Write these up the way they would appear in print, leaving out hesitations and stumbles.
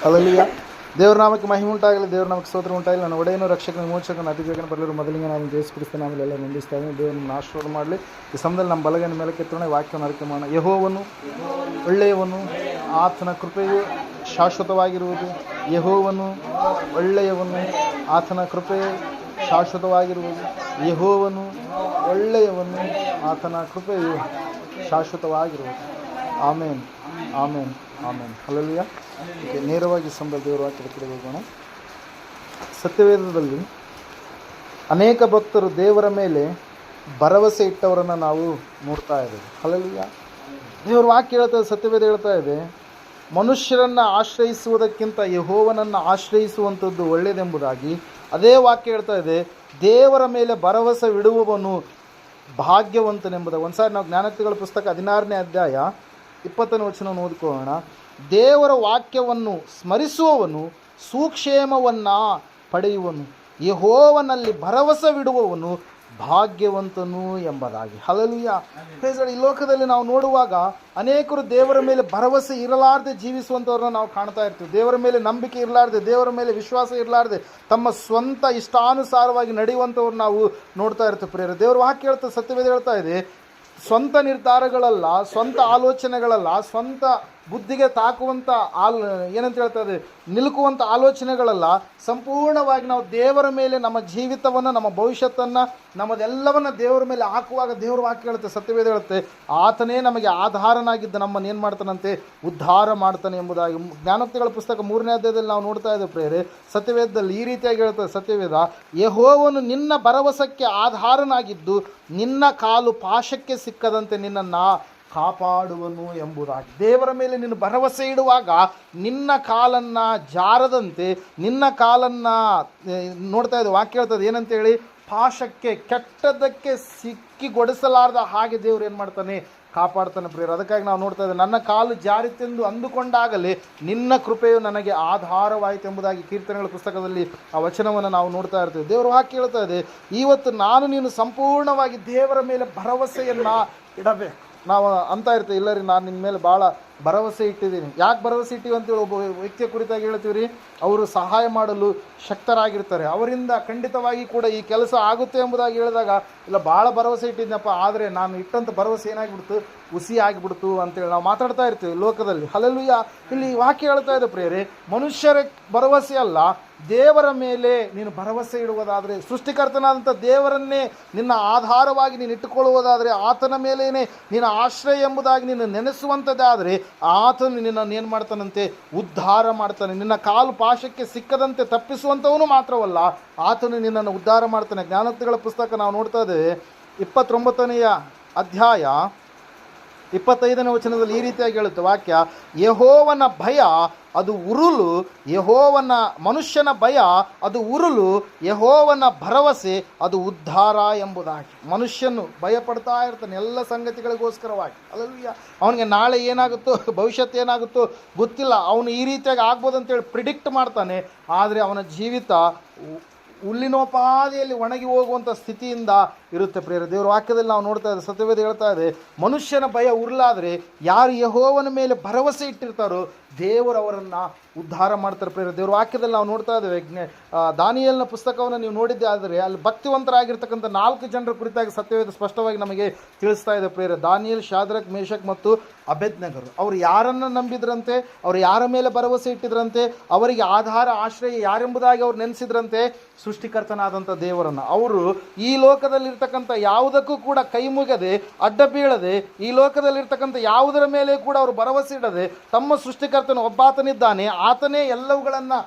Hallelujah. ದೇವರ ನಾಮಕ್ಕೆ ಮಹಿಮೆ ಉಂಟಾಗಲಿ, ದೇವರ ನಾಮಕ್ಕೆ ಸ್ತೋತ್ರ ಉಂಟಾಗಲಿ. ನನ್ನ ಒಡೆಯನು ರಕ್ಷಕನ ವಿಮೋಚಕನ ಅತಿಬೇಗನ ಬರಲಿರುವ ಮೊದಲಿಗೆ ನಾನು ಯೇಸು ಕ್ರಿಸ್ತನ ಆಮೇಲೆ ನಂಬಿಸ್ತಾನೆ. ದೇವರು ನಮ್ಮ ಆಶೀರ್ವಾದ ಮಾಡಲಿ. ಈ ಸಮಯದಲ್ಲಿ ನಮ್ಮ ಬಲಗೈನ ಮೇಲೆ ಕೆತ್ತೋಣ, ವಾಕ್ಯವನ್ನು ಅರಿಕೆ ಮಾಡೋಣ. ಯೆಹೋವನು ಒಳ್ಳೆಯವನು, ಆತನ ಕೃಪೆಯು ಶಾಶ್ವತವಾಗಿರುವುದು. ಯೆಹೋವನು ಒಳ್ಳೆಯವನು, ಆತನ ಕೃಪೆಯು ಶಾಶ್ವತವಾಗಿರುವುದು. ಯೆಹೋವನು ಒಳ್ಳೆಯವನು, ಆತನ ಕೃಪೆಯು ಶಾಶ್ವತವಾಗಿರುವುದು. ಆಮೇನ್, ಆಮೇನ್, ಆಮೇನ್. ಹಲ್ಲೆಲೂಯಾ. ನೇರವಾಗಿ ಸಂಬಂಧ ದೇವರ ವಾಕ್ಯದ ಕಡೆ ಹೋಗೋಣ. ಸತ್ಯವೇದದಲ್ಲಿ ಅನೇಕ ಭಕ್ತರು ದೇವರ ಮೇಲೆ ಭರವಸೆ ಇಟ್ಟವರನ್ನು ನಾವು ನೋಡ್ತಾ ಇದ್ದೇವೆ. ಹಲ್ಲೆಲೂಯಾ. ದೇವರ ವಾಕ್ಯ ಹೇಳ್ತಾ ಇದೆ, ಸತ್ಯವೇದ ಹೇಳ್ತಾ ಇದೆ, ಮನುಷ್ಯರನ್ನು ಆಶ್ರಯಿಸುವುದಕ್ಕಿಂತ ಯೆಹೋವನನ್ನು ಆಶ್ರಯಿಸುವಂಥದ್ದು ಒಳ್ಳೆಯದೆಂಬುದಾಗಿ. ಅದೇ ವಾಕ್ಯ ಹೇಳ್ತಾ ಇದೆ, ದೇವರ ಮೇಲೆ ಭರವಸೆವಿಡುವವನು ಭಾಗ್ಯವಂತನೆಂಬುದಾಗಿ. ಒಂದ್ಸಾರಿ ನಾವು ಜ್ಞಾನೋಕ್ತಿಗಳ ಪುಸ್ತಕ 16ನೇ ಅಧ್ಯಾಯ 20ನೇ ವಚನವನ್ನು ಓದಿಕೊಳ್ಳೋಣ. ದೇವರ ವಾಕ್ಯವನ್ನು ಸ್ಮರಿಸುವವನು ಸುಕ್ಷೇಮವನ್ನು ಪಡೆಯುವನು, ಯೆಹೋವನಲ್ಲಿ ಭರವಸವಿಡುವವನು ಭಾಗ್ಯವಂತನು ಎಂಬುದಾಗಿ. ಹಲ್ಲೆಲೂಯಾ. ಈ ಲೋಕದಲ್ಲಿ ನಾವು ನೋಡುವಾಗ ಅನೇಕರು ದೇವರ ಮೇಲೆ ಭರವಸೆ ಇರಲಾರದೆ ಜೀವಿಸುವಂಥವ್ರನ್ನ ನಾವು ಕಾಣ್ತಾ ಇರ್ತೀವಿ. ದೇವರ ಮೇಲೆ ನಂಬಿಕೆ ಇರಲಾರ್ದೆ, ದೇವರ ಮೇಲೆ ವಿಶ್ವಾಸ ಇರಲಾರ್ದೆ ತಮ್ಮ ಸ್ವಂತ ಇಷ್ಟಾನುಸಾರವಾಗಿ ನಡೆಯುವಂಥವ್ರು ನಾವು ನೋಡ್ತಾ ಇರ್ತೀವಿ. ಪ್ರೇರ ದೇವರ ವಾಕ್ಯ ಹೇಳ್ತಾ, ಸತ್ಯವೇದ ಹೇಳ್ತಾ ಇದೆ, ಸ್ವಂತ ನಿರ್ಧಾರಗಳಲ್ಲ, ಸ್ವಂತ ಆಲೋಚನೆಗಳಲ್ಲ, ಸ್ವಂತ ಬುದ್ಧಿಗೆ ತಾಕುವಂಥ ಏನಂತ ಹೇಳ್ತಾ ಇದೆ, ನಿಲುಕುವಂಥ ಆಲೋಚನೆಗಳಲ್ಲ, ಸಂಪೂರ್ಣವಾಗಿ ನಾವು ದೇವರ ಮೇಲೆ ನಮ್ಮ ಜೀವಿತವನ್ನು, ನಮ್ಮ ಭವಿಷ್ಯತ್ತನ್ನು, ನಮ್ಮದೆಲ್ಲವನ್ನು ದೇವರ ಮೇಲೆ ಹಾಕುವಾಗ ದೇವರ ವಾಕ್ಯ ಹೇಳುತ್ತೆ, ಸತ್ಯವೇದ ಹೇಳುತ್ತೆ, ಆತನೇ ನಮಗೆ ಆಧಾರನಾಗಿದ್ದ ನಮ್ಮನ್ನು ಏನು ಮಾಡ್ತಾನಂತೆ, ಉದ್ಧಾರ ಮಾಡ್ತಾನೆ ಎಂಬುದಾಗಿ. ಜ್ಞಾನೋಕ್ತಿಗಳ ಪುಸ್ತಕ 3ನೇ ಅಧ್ಯಾಯದಲ್ಲಿ ನಾವು ನೋಡ್ತಾ ಇದ್ದೇವೆ ಪ್ರೇರೆ. ಸತ್ಯವೇದದಲ್ಲಿ ಈ ರೀತಿಯಾಗಿ ಹೇಳ್ತದೆ ಸತ್ಯವೇದ, ಯೆಹೋವನು ನಿನ್ನ ಭರವಸಕ್ಕೆ ಆಧಾರನಾಗಿದ್ದು ನಿನ್ನ ಕಾಲು ಪಾಶಕ್ಕೆ ಸಿಕ್ಕದಂತೆ ನಿನ್ನನ್ನು ಕಾಪಾಡುವನು ಎಂಬುದಾಗಿ. ದೇವರ ಮೇಲೆ ನೀನು ಭರವಸೆ ಇಡುವಾಗ ನಿನ್ನ ಕಾಲನ್ನು ಜಾರದಂತೆ, ನಿನ್ನ ಕಾಲನ್ನು ನೋಡ್ತಾ ಇದ್ದ ವಾಕ್ಯ ಹೇಳ್ತದೆ ಏನಂತೇಳಿ, ಪಾಶಕ್ಕೆ, ಕೆಟ್ಟದಕ್ಕೆ ಸಿಕ್ಕಿಗೊಡಿಸಲಾರ್ದ ಹಾಗೆ ದೇವರು ಏನು ಮಾಡ್ತಾನೆ, ಕಾಪಾಡ್ತಾನೆ ಪ್ರಿಯರು. ಅದಕ್ಕಾಗಿ ನಾವು ನೋಡ್ತಾ ಇದ್ದೇವೆ, ನನ್ನ ಕಾಲು ಜಾರಿತೆಂದು ಅಂದುಕೊಂಡಾಗಲೇ ನಿನ್ನ ಕೃಪೆಯು ನನಗೆ ಆಧಾರವಾಯಿತು ಎಂಬುದಾಗಿ ಕೀರ್ತನೆಗಳ ಪುಸ್ತಕದಲ್ಲಿ ಆ ವಚನವನ್ನು ನಾವು ನೋಡ್ತಾ ಇರ್ತೀವಿ. ದೇವರ ವಾಕ್ಯ ಹೇಳ್ತಾ ಇದೆ, ಇವತ್ತು ನಾನು ನೀನು ಸಂಪೂರ್ಣವಾಗಿ ದೇವರ ಮೇಲೆ ಭರವಸೆಯನ್ನು ಇಡಬೇಕು. ನಾವು ಅಂತ ಇರ್ತೀವಿ, ಇಲ್ಲ ರೀ ನಾನು ನಿಮ್ಮ ಮೇಲೆ ಭಾಳ ಭರವಸೆ ಇಟ್ಟಿದ್ದೀನಿ. ಯಾಕೆ ಭರವಸೆ ಇಟ್ಟಿವಿ ಅಂತೇಳಿ ಒಬ್ಬ ವ್ಯಕ್ತಿಯ ಕುರಿತಾಗಿ ಹೇಳ್ತೀವಿ ರೀ, ಅವರು ಸಹಾಯ ಮಾಡಲು ಶಕ್ತರಾಗಿರ್ತಾರೆ, ಅವರಿಂದ ಖಂಡಿತವಾಗಿ ಕೂಡ ಈ ಕೆಲಸ ಆಗುತ್ತೆ ಎಂಬುದಾಗಿ ಹೇಳಿದಾಗ, ಇಲ್ಲ ಭಾಳ ಭರವಸೆ ಇಟ್ಟಿದ್ನಪ್ಪ, ಆದರೆ ನಾನು ಇಟ್ಟಂಥ ಭರವಸೆ ಏನಾಗಿಬಿಡ್ತು, ಹುಸಿ ಆಗಿಬಿಡ್ತು ಅಂತೇಳಿ ನಾವು ಮಾತಾಡ್ತಾ ಇರ್ತೀವಿ ಲೋಕದಲ್ಲಿ. ಹಲ್ಲೆಲೂಯಾ. ಇಲ್ಲಿ ವಾಕ್ಯ ಹೇಳ್ತಾ ಇದೆ ಪ್ರಿಯರೇ, ಮನುಷ್ಯರ ಭರವಸೆ ಅಲ್ಲ, ದೇವರ ಮೇಲೆ ನೀನು ಭರವಸೆ ಇಡುವುದಾದರೆ, ಸೃಷ್ಟಿಕರ್ತನಾದಂಥ ದೇವರನ್ನೇ ನಿನ್ನ ಆಧಾರವಾಗಿ ನೀನು ಇಟ್ಟುಕೊಳ್ಳುವುದಾದರೆ, ಆತನ ಮೇಲೇನೆ ನಿನ್ನ ಆಶ್ರಯ ಎಂಬುದಾಗಿ ನೀನು ನೆನೆಸುವಂಥದ್ದಾದರೆ, ಆತನು ನಿನ್ನನ್ನು ಏನು ಮಾಡ್ತಾನಂತೆ, ಉದ್ಧಾರ ಮಾಡ್ತಾನೆ. ನಿನ್ನ ಕಾಲು ಪಾಶಕ್ಕೆ ಸಿಕ್ಕದಂತೆ ತಪ್ಪಿಸುವಂಥವನು ಮಾತ್ರವಲ್ಲ, ಆತನು ನಿನ್ನನ್ನು ಉದ್ಧಾರ ಮಾಡ್ತಾನೆ. ಜ್ಞಾನೋಕ್ತಿಗಳ ಪುಸ್ತಕ ನಾವು ನೋಡ್ತಾ ಇದ್ದೇವೆ 29ನೇ ಅಧ್ಯಾಯ 25ನೇ ವಚನದಲ್ಲಿ ಈ ರೀತಿಯಾಗಿ ಹೇಳುತ್ತೆ ವಾಕ್ಯ, ಯೆಹೋವನ ಭಯ ಅದು ಉರುಲು, ಯೆಹೋವನ ಮನುಷ್ಯನ ಭಯ ಅದು ಉರುಲು, ಯೆಹೋವನ ಭರವಸೆ ಅದು ಉದ್ಧಾರ ಎಂಬುದಾಗಿ. ಮನುಷ್ಯನು ಭಯಪಡ್ತಾ ಇರ್ತಾನೆ ಎಲ್ಲ ಸಂಗತಿಗಳಿಗೋಸ್ಕರವಾಗಿ. ಹಲ್ಲೆಲೂಯಾ. ಅವನಿಗೆ ನಾಳೆ ಏನಾಗುತ್ತೋ, ಭವಿಷ್ಯತ್ತು ಏನಾಗುತ್ತೋ ಗೊತ್ತಿಲ್ಲ, ಅವನು ಈ ರೀತಿಯಾಗಿ ಆಗ್ಬೋದು ಅಂತೇಳಿ ಪ್ರಿಡಿಕ್ಟ್ ಮಾಡ್ತಾನೆ. ಆದರೆ ಅವನ ಜೀವಿತ ಹುಲ್ಲಿನೋಪಾದಿಯಲ್ಲಿ ಒಣಗಿ ಹೋಗುವಂಥ ಸ್ಥಿತಿಯಿಂದ ಇರುತ್ತೆ ಪ್ರಿಯರ. ದೇವರ ವಾಕ್ಯದಲ್ಲಿ ನಾವು ನೋಡ್ತಾ ಇದ್ದೇವೆ, ಸತ್ಯವೇದ ಹೇಳ್ತಾ ಇದೆ, ಮನುಷ್ಯನ ಭಯ ಉರುಲಾದರೆ ಯಾರು ಯೆಹೋವನ ಮೇಲೆ ಭರವಸೆ ಇಟ್ಟಿರ್ತಾರೋ ದೇವರು ಅವರನ್ನು ಉದ್ಧಾರ ಮಾಡ್ತಾರೆ ಪ್ರಿಯರ. ದೇವರ ವಾಕ್ಯದಲ್ಲಿ ನಾವು ನೋಡ್ತಾ ಇದ್ದೇವೆ, ದಾನಿಯೇಲನ ಪುಸ್ತಕವನ್ನು ನೀವು ನೋಡಿದ್ದೆ ಆದರೆ ಅಲ್ಲಿ ಭಕ್ತಿವಂತರಾಗಿರ್ತಕ್ಕಂಥ 4 ಜನರ ಕುರಿತಾಗಿ ಸತ್ಯವೇದ ಸ್ಪಷ್ಟವಾಗಿ ನಮಗೆ ತಿಳಿಸ್ತಾ ಇದೆ ಪ್ರಿಯರ. ದಾನಿಯೇಲ್, ಶಾದ್ರಕ್, ಮೇಷಕ್ ಮತ್ತು ಅಬೇದ್ನೆಗರು. ಅವರು ಯಾರನ್ನು ನಂಬಿದ್ರಂತೆ, ಅವರು ಯಾರ ಮೇಲೆ ಭರವಸೆ ಇಟ್ಟಿದ್ರಂತೆ, ಅವರಿಗೆ ಆಧಾರ ಆಶ್ರಯ ಯಾರೆಂಬುದಾಗಿ ಅವ್ರು ನೆನೆಸಿದ್ರಂತೆ, ಸೃಷ್ಟಿಕರ್ತನಾದಂಥ ದೇವರನ್ನು. ಅವರು ಈ ಲೋಕದಲ್ಲಿರ್ತಕ್ಕಂಥ ಯಾವುದಕ್ಕೂ ಕೂಡ ಕೈ ಮುಗದೆ, ಅಡ್ಡ ಬೀಳದೆ, ಈ ಲೋಕದಲ್ಲಿರ್ತಕ್ಕಂಥ ಯಾವುದರ ಮೇಲೆ ಕೂಡ ಅವರು ಭರವಸೆ ಇಡದೆ, ತಮ್ಮ ಸೃಷ್ಟಿಕರ್ತನು ಒಬ್ಬಾತನಿದ್ದಾನೆ, ಆತನೇ ಎಲ್ಲವುಗಳನ್ನು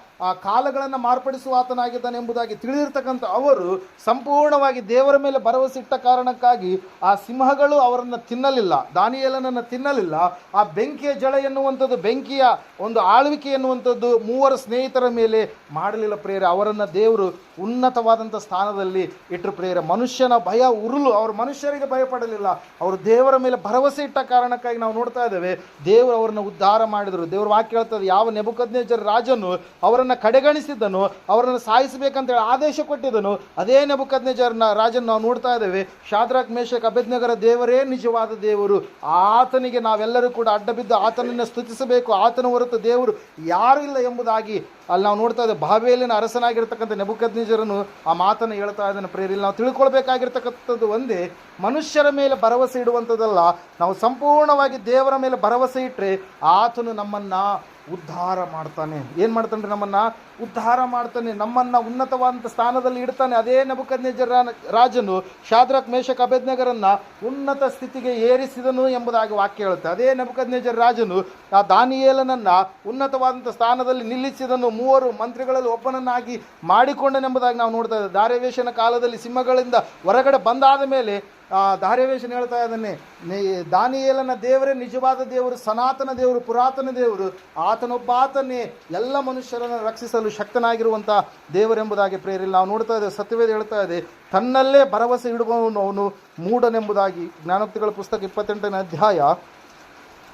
ಕಾಲಗಳನ್ನು ಮಾರ್ಪಡಿಸುವ ಆತನಾಗಿದ್ದಾನೆ ಎಂಬುದಾಗಿ ತಿಳಿದಿರ್ತಕ್ಕಂಥ ಅವರು ಸಂಪೂರ್ಣವಾಗಿ ದೇವರ ಮೇಲೆ ಭರವಸೆ ಇಟ್ಟ ಕಾರಣಕ್ಕಾಗಿ ಆ ಸಿಂಹಗಳು ಅವರನ್ನು ತಿನ್ನಲಿಲ್ಲ, ದಾನಿಯೇಲನನ್ನು ತಿನ್ನಲಿಲ್ಲ. ಆ ಬೆಂಕಿಯ ಜಳ ಎನ್ನುವಂಥದ್ದು, ಬೆಂಕಿಯ ಒಂದು ಆಳ್ವಿಕೆ ಎನ್ನುವಂಥದ್ದು 3 ಸ್ನೇಹಿತರ ಮೇಲೆ ಮಾಡಲಿಲ್ಲ ಪ್ರೇರ. ಅವರನ್ನು ದೇವರು ಉನ್ನತವಾದಂಥ ಸ್ಥಾನದಲ್ಲಿ ಇಟ್ಟರು ಪ್ರೇರ. ಮನುಷ್ಯನ ಭಯ ಉರುಲು, ಅವರು ಮನುಷ್ಯರಿಗೆ ಭಯಪಡಲಿಲ್ಲ, ಅವರು ದೇವರ ಮೇಲೆ ಭರವಸೆ ಇಟ್ಟ ಕಾರಣಕ್ಕಾಗಿ ನಾವು ನೋಡ್ತಾ ಇದ್ದೇವೆ ದೇವರು ಅವರನ್ನು ಉದ್ಧಾರ ಮಾಡಿದರು. ದೇವರ ವಾಕ್ಯ ಹೇಳ್ತದೆ, ಯಾವ ನೆಬೂಕದ್ನೆಚ್ಚರ ರಾಜನು ಅವರನ್ನು ಅವರನ್ನು ಕಡೆಗಣಿಸಿದ್ದನು, ಅವರನ್ನು ಸಾಯಿಸಬೇಕಂತೇಳಿ ಆದೇಶ ಕೊಟ್ಟಿದ್ದನು. ಅದೇ ನೆಬೂಕದ್ನೆಚ್ಚರನ ರಾಜನ ನಾವು ನೋಡ್ತಾ ಇದ್ದೇವೆ. ಶಾದ್ರಾಕ್, ಮೇಷಕ್, ಅಬೇದ್ನೆಗೋರ ದೇವರೇ ನಿಜವಾದ ದೇವರು. ಆತನಿಗೆ ನಾವೆಲ್ಲರೂ ಕೂಡ ಅಡ್ಡಬಿದ್ದು ಆತನನ್ನು ಸ್ತುತಿಸಬೇಕು. ಆತನ ಹೊರತು ದೇವರು ಯಾರೂ ಇಲ್ಲ ಎಂಬುದಾಗಿ ಅಲ್ಲಿ ನಾವು ನೋಡ್ತಾ ಇದ್ದೇವೆ. ಬಾಬೆಲಿನ ಅರಸನಾಗಿರ್ತಕ್ಕಂಥ ನೆಬೂಕದ್ನೆಚ್ಚರನು ಆ ಮಾತನ್ನು ಹೇಳ್ತಾ ಇದ್ದಾನೆ. ಪ್ರೇರಿಲ್ ನಾವು ತಿಳ್ಕೊಳ್ಬೇಕಾಗಿರ್ತಕ್ಕಂಥದ್ದು ಒಂದೇ, ಮನುಷ್ಯರ ಮೇಲೆ ಭರವಸೆ ಇಡುವಂಥದ್ದಲ್ಲ. ನಾವು ಸಂಪೂರ್ಣವಾಗಿ ದೇವರ ಮೇಲೆ ಭರವಸೆ ಇಟ್ಟರೆ ಆತನು ನಮ್ಮನ್ನು ಉದ್ಧಾರ ಮಾಡ್ತಾನೆ. ಏನು ಮಾಡ್ತಾನೆ? ನಮ್ಮನ್ನು ಉದ್ಧಾರ ಮಾಡ್ತಾನೆ, ನಮ್ಮನ್ನು ಉನ್ನತವಾದಂಥ ಸ್ಥಾನದಲ್ಲಿ ಇಡ್ತಾನೆ. ಅದೇ ನೆಬೂಕದ್ನೆಚ್ಚರ ರಾಜನು ಶಾದ್ರಾಕ್, ಮೇಷಕ್, ಅಬೇದ್ನೆಗೋರನ್ನ ಉನ್ನತ ಸ್ಥಿತಿಗೆ ಏರಿಸಿದನು ಎಂಬುದಾಗಿ ವಾಕ್ಯ ಹೇಳುತ್ತೆ. ಅದೇ ನೆಬೂಕದ್ನೆಚ್ಚರ ರಾಜನು ಆ ದಾನಿಯೇಲನನ್ನು ಉನ್ನತವಾದಂಥ ಸ್ಥಾನದಲ್ಲಿ ನಿಲ್ಲಿಸಿದನು, 3 ಮಂತ್ರಿಗಳಲ್ಲಿ ಒಬ್ಬನನ್ನಾಗಿ ಮಾಡಿಕೊಂಡನೆಂಬುದಾಗಿ ನಾವು ನೋಡ್ತಾ ಇದ್ದೇವೆ. ದಾರ್ಯಾವೆಷನ ಕಾಲದಲ್ಲಿ ಸಿಂಹಗಳಿಂದ ಹೊರಗಡೆ ಬಂದಾದ ಮೇಲೆ ದಾರ್ಯಾವೆಷನ ಹೇಳ್ತಾ ಇದ್ದಾನೆ, ದಾನಿಯೇಲನ ದೇವರೇ ನಿಜವಾದ ದೇವರು, ಸನಾತನ ದೇವರು, ಪುರಾತನ ದೇವರು. ಆತನೊಬ್ಬಾತನೇ ಎಲ್ಲ ಮನುಷ್ಯರನ್ನು ರಕ್ಷಿಸಲು ಶಕ್ತನಾಗಿರುವಂಥ ದೇವರೆಂಬುದಾಗಿ ಪ್ರೇರಿಲ್ ನಾವು ನೋಡ್ತಾ ಇದ್ದೇವೆ. ಸತ್ಯವೇದ ಹೇಳ್ತಾ ಇದೆ, ತನ್ನಲ್ಲೇ ಭರವಸೆ ಇಡುವವನು ಅವನು ಮೂಢನೆಂಬುದಾಗಿ. ಜ್ಞಾನೋಕ್ತಿಗಳ ಪುಸ್ತಕ 28ನೇ ಅಧ್ಯಾಯ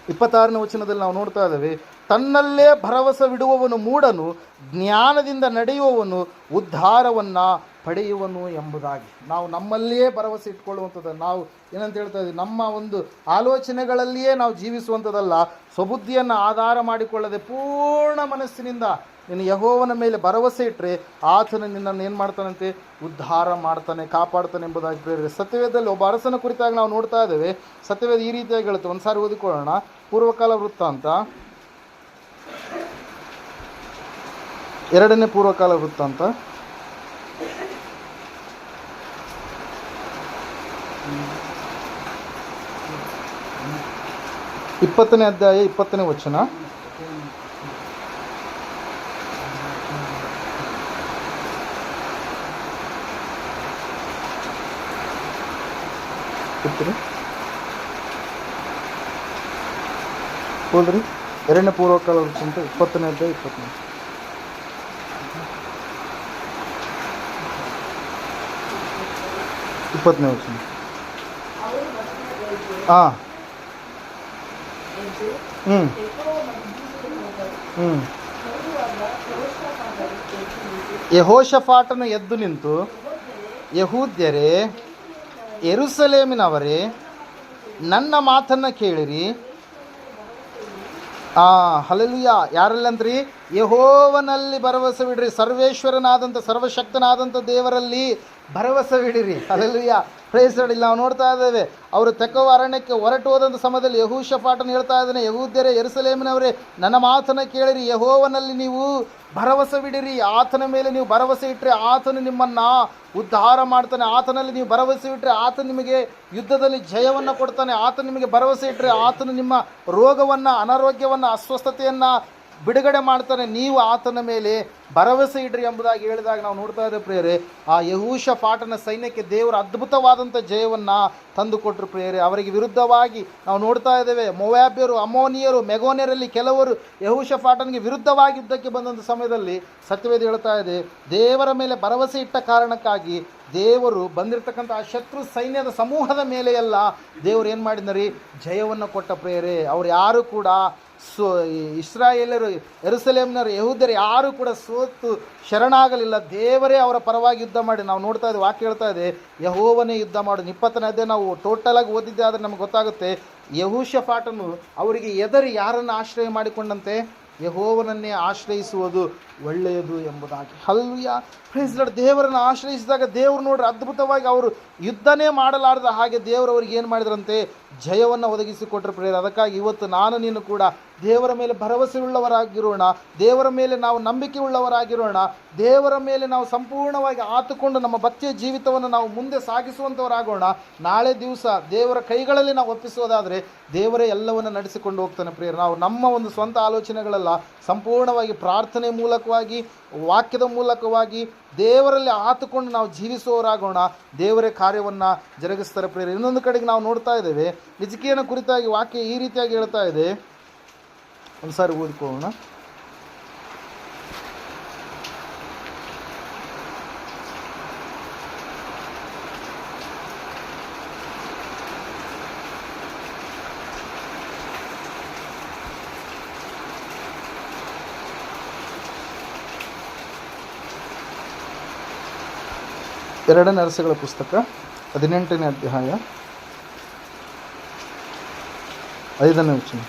26ನೇ ವಚನದಲ್ಲಿ ನಾವು ನೋಡ್ತಾ ಇದ್ದೇವೆ, ತನ್ನಲ್ಲೇ ಭರವಸವಿಡುವವನು ಮೂಢನು, ಜ್ಞಾನದಿಂದ ನಡೆಯುವವನು ಉದ್ಧಾರವನ್ನು ಪಡೆಯುವನು ಎಂಬುದಾಗಿ. ನಾವು ನಮ್ಮಲ್ಲಿಯೇ ಭರವಸೆ ಇಟ್ಕೊಳ್ಳುವಂಥದ್ದು. ನಾವು ಏನಂತ ಹೇಳ್ತಾ ಇದ್ದೀವಿ, ನಮ್ಮ ಒಂದು ಆಲೋಚನೆಗಳಲ್ಲಿಯೇ ನಾವು ಜೀವಿಸುವಂಥದ್ದಲ್ಲ. ಸ್ವಬುದ್ಧಿಯನ್ನು ಆಧಾರ ಮಾಡಿಕೊಳ್ಳದೆ ಪೂರ್ಣ ಮನಸ್ಸಿನಿಂದ ನೀನು ಯೆಹೋವನ ಮೇಲೆ ಭರವಸೆ ಇಟ್ಟರೆ ಆತನು ನಿನ್ನನ್ನು ಏನು ಮಾಡ್ತಾನಂತೆ? ಉದ್ಧಾರ ಮಾಡ್ತಾನೆ, ಕಾಪಾಡ್ತಾನೆ ಎಂಬುದಾಗಿ ಪ್ರೇರಿತ. ಸತ್ಯವೇದದಲ್ಲಿ ಒಬ್ಬ ಅರಸನ ಕುರಿತಾಗಿ ನಾವು ನೋಡ್ತಾ ಇದ್ದೇವೆ. ಸತ್ಯವೇದ ಈ ರೀತಿಯಾಗಿ ಹೇಳುತ್ತೆ. ಒಂದು ಸಾರಿ ಓದಿಕೊಳ್ಳೋಣ. ಪೂರ್ವಕಾಲ ವೃತ್ತಾಂತ 2ನೇ ಪೂರ್ವಕಾಲ ವೃತ್ತಾಂತ 20ನೇ ಅಧ್ಯಾಯ 20ನೇ ವಚನ. ಹೋದ್ರಿ 2ನೇ ಪೂರ್ವಕಾಲ ವೃತ್ತಾಂತ 20ನೇ ಅಧ್ಯಾಯ 20ನೇ 20ನೇ ವಚನ. ಹಾಂ ಯೆಹೋಷಾಫಾಟನು ಎದ್ದು ನಿಂತು, ಯೆಹೂದ್ಯರೇ, ಯೆರೂಸಲೇಮಿನವರೇ, ನನ್ನ ಮಾತನ್ನು ಕೇಳಿರಿ. ಹಲ್ಲೆಲೂಯಾ. ಯಾರಲ್ಲಂದ್ರಿ? ಯೆಹೋವನಲ್ಲಿ ಭರವಸೆ ಬಿಡ್ರಿ. ಸರ್ವೇಶ್ವರನಾದಂಥ, ಸರ್ವಶಕ್ತನಾದಂಥ ದೇವರಲ್ಲಿ ಭರವಸೆ ಬಿಡಿರಿ. ಹಲ್ಲೆಲೂಯಾ. Praise Lord. ಇಲ್ಲಿ ನಾವು ನೋಡ್ತಾ ಇದ್ದೇವೆ, ಅವರು ತೆಕೋವ ಅರಣ್ಯಕ್ಕೆ ಹೊರಟು ಹೋದಂಥ ಸಮಯದಲ್ಲಿ ಯೆಹೋಷಾಫಾಟನು ಹೇಳ್ತಾ ಇದ್ದಾನೆ, ಯೆಹೂದ್ಯರೇ, ಯೆರೂಸಲೇಮಿನವರೇ, ನನ್ನ ಮಾತನ್ನು ಕೇಳಿರಿ. ಯೆಹೋವನಲ್ಲಿ ನೀವು ಭರವಸೆ ಬಿಡಿರಿ. ಆತನ ಮೇಲೆ ನೀವು ಭರವಸೆ ಇಟ್ಟರೆ ಆತನು ನಿಮ್ಮನ್ನು ಉದ್ಧಾರ ಮಾಡ್ತಾನೆ. ಆತನಲ್ಲಿ ನೀವು ಭರವಸೆ ಇಟ್ಟರೆ ಆತ ನಿಮಗೆ ಯುದ್ಧದಲ್ಲಿ ಜಯವನ್ನು ಕೊಡ್ತಾನೆ. ಆತ ನಿಮಗೆ ಭರವಸೆ ಇಟ್ಟರೆ ಆತನು ನಿಮ್ಮ ರೋಗವನ್ನು, ಅನಾರೋಗ್ಯವನ್ನು, ಅಸ್ವಸ್ಥತೆಯನ್ನು ಬಿಡುಗಡೆ ಮಾಡ್ತಾನೆ. ನೀವು ಆತನ ಮೇಲೆ ಭರವಸೆ ಇಡ್ರಿ ಎಂಬುದಾಗಿ ಹೇಳಿದಾಗ ನಾವು ನೋಡ್ತಾ ಇದ್ದೇವೆ ಪ್ರಿಯರೇ, ಆ ಯೆಹೋಷಾಫಾಟನ ಸೈನ್ಯಕ್ಕೆ ದೇವರು ಅದ್ಭುತವಾದಂಥ ಜಯವನ್ನು ತಂದುಕೊಟ್ರು ಪ್ರಿಯರೇ. ಅವರಿಗೆ ವಿರುದ್ಧವಾಗಿ ನಾವು ನೋಡ್ತಾ ಇದ್ದೇವೆ, ಮೊವಾಬ್ಯರು, ಅಮ್ಮೋನಿಯರು, ಮೆಗೋನ್ಯರಲ್ಲಿ ಕೆಲವರು ಯೆಹೋಷಾಫಾಟನಿಗೆ ವಿರುದ್ಧವಾಗಿ ಯುದ್ಧಕ್ಕೆ ಬಂದಂಥ ಸಮಯದಲ್ಲಿ ಸತ್ಯವೇದ ಹೇಳ್ತಾ ಇದೆ, ದೇವರ ಮೇಲೆ ಭರವಸೆ ಇಟ್ಟ ಕಾರಣಕ್ಕಾಗಿ ದೇವರು ಬಂದಿರತಕ್ಕಂಥ ಆ ಶತ್ರು ಸೈನ್ಯದ ಸಮೂಹದ ಮೇಲೆ ಎಲ್ಲ ದೇವರು ಏನು ಮಾಡಿದ್ನರಿ? ಜಯವನ್ನು ಕೊಟ್ಟ ಪ್ರಿಯರೇ. ಅವ್ರು ಯಾರು ಕೂಡ ಇಸ್ರಾಯೇಲರು, ಯೆರೂಸಲೇಮಿನವರು, ಯೆಹೂದ್ಯರು ಯಾರು ಕೂಡ ಸೋತು ಶರಣಾಗಲಿಲ್ಲ. ದೇವರೇ ಅವರ ಪರವಾಗಿ ಯುದ್ಧ ಮಾಡಿ. ನಾವು ನೋಡ್ತಾ ಇದ್ದೀವಿ, ವಾಕ್ಯ ಹೇಳ್ತಾ ಇದೆ, ಯೆಹೋವನೇ ಯುದ್ಧ ಮಾಡು. 20ನೇ ಅಧ್ಯಾಯ ನಾವು ಟೋಟಲಾಗಿ ಓದಿದ್ದೆ ಆದರೆ ನಮಗೆ ಗೊತ್ತಾಗುತ್ತೆ, ಯೆಹೋಷಾಫಾಟನು ಅವರಿಗೆ ಎದರಿ ಯಾರನ್ನು ಆಶ್ರಯ ಮಾಡಿಕೊಂಡಂತೆ? ಯೆಹೋವನನ್ನೇ ಆಶ್ರಯಿಸುವುದು ಒಳ್ಳೆಯದು ಎಂಬುದಾಗಿ. ಹಲ್ಲೆಲೂಯಾ. Praise Lord. ದೇವರನ್ನು ಆಶ್ರಯಿಸಿದಾಗ ದೇವರು ನೋಡ್ರಿ ಅದ್ಭುತವಾಗಿ ಅವರು ಯುದ್ಧನೇ ಮಾಡಲಾರದ ಹಾಗೆ ದೇವರು ಅವ್ರಿಗೆ ಏನು ಮಾಡಿದ್ರಂತೆ? ಜಯವನ್ನು ಒದಗಿಸಿಕೊಟ್ರು ಪ್ರಿಯರೇ. ಅದಕ್ಕಾಗಿ ಇವತ್ತು ನಾನು ನೀನು ಕೂಡ ದೇವರ ಮೇಲೆ ಭರವಸೆ ಉಳ್ಳವರಾಗಿರೋಣ, ದೇವರ ಮೇಲೆ ನಾವು ನಂಬಿಕೆ ಉಳ್ಳವರಾಗಿರೋಣ, ದೇವರ ಮೇಲೆ ನಾವು ಸಂಪೂರ್ಣವಾಗಿ ಆತುಕೊಂಡು ನಮ್ಮ ಭಕ್ತಿಯ ಜೀವಿತವನ್ನು ನಾವು ಮುಂದೆ ಸಾಗಿಸುವಂಥವರಾಗೋಣ. ನಾಳೆ ದಿವಸ ದೇವರ ಕೈಗಳಲ್ಲಿ ನಾವು ಒಪ್ಪಿಸೋದಾದರೆ ದೇವರೇ ಎಲ್ಲವನ್ನು ನಡೆಸಿಕೊಂಡು ಹೋಗ್ತಾನೆ ಪ್ರಿಯರೇ. ನಾವು ನಮ್ಮ ಒಂದು ಸ್ವಂತ ಆಲೋಚನೆಗಳೆಲ್ಲ ಸಂಪೂರ್ಣವಾಗಿ ಪ್ರಾರ್ಥನೆ ಮೂಲಕವಾಗಿ, ವಾಕ್ಯದ ಮೂಲಕವಾಗಿ ದೇವರಲ್ಲಿ ಆತುಕೊಂಡು ನಾವು ಜೀವಿಸುವವರಾಗೋಣ. ದೇವರೇ ಕಾರ್ಯವನ್ನು ಜರುಗಿಸ್ತಾರೆ ಪ್ರಿಯರೇ. ಇನ್ನೊಂದು ಕಡೆಗೆ ನಾವು ನೋಡ್ತಾ ಇದ್ದೇವೆ, ಹಿಜ್ಕೀಯನ ಕುರಿತಾಗಿ ವಾಕ್ಯ ಈ ರೀತಿಯಾಗಿ ಹೇಳ್ತಾ ಇದೆ. ಒಂದು ಸಾರಿ ಓದಿಕೊಳ್ಳೋಣ. ಎರಡನೇ ಅರಸುಗಳ ಪುಸ್ತಕ 18ನೇ ಅಧ್ಯಾಯ 5ನೇ ವಚನ.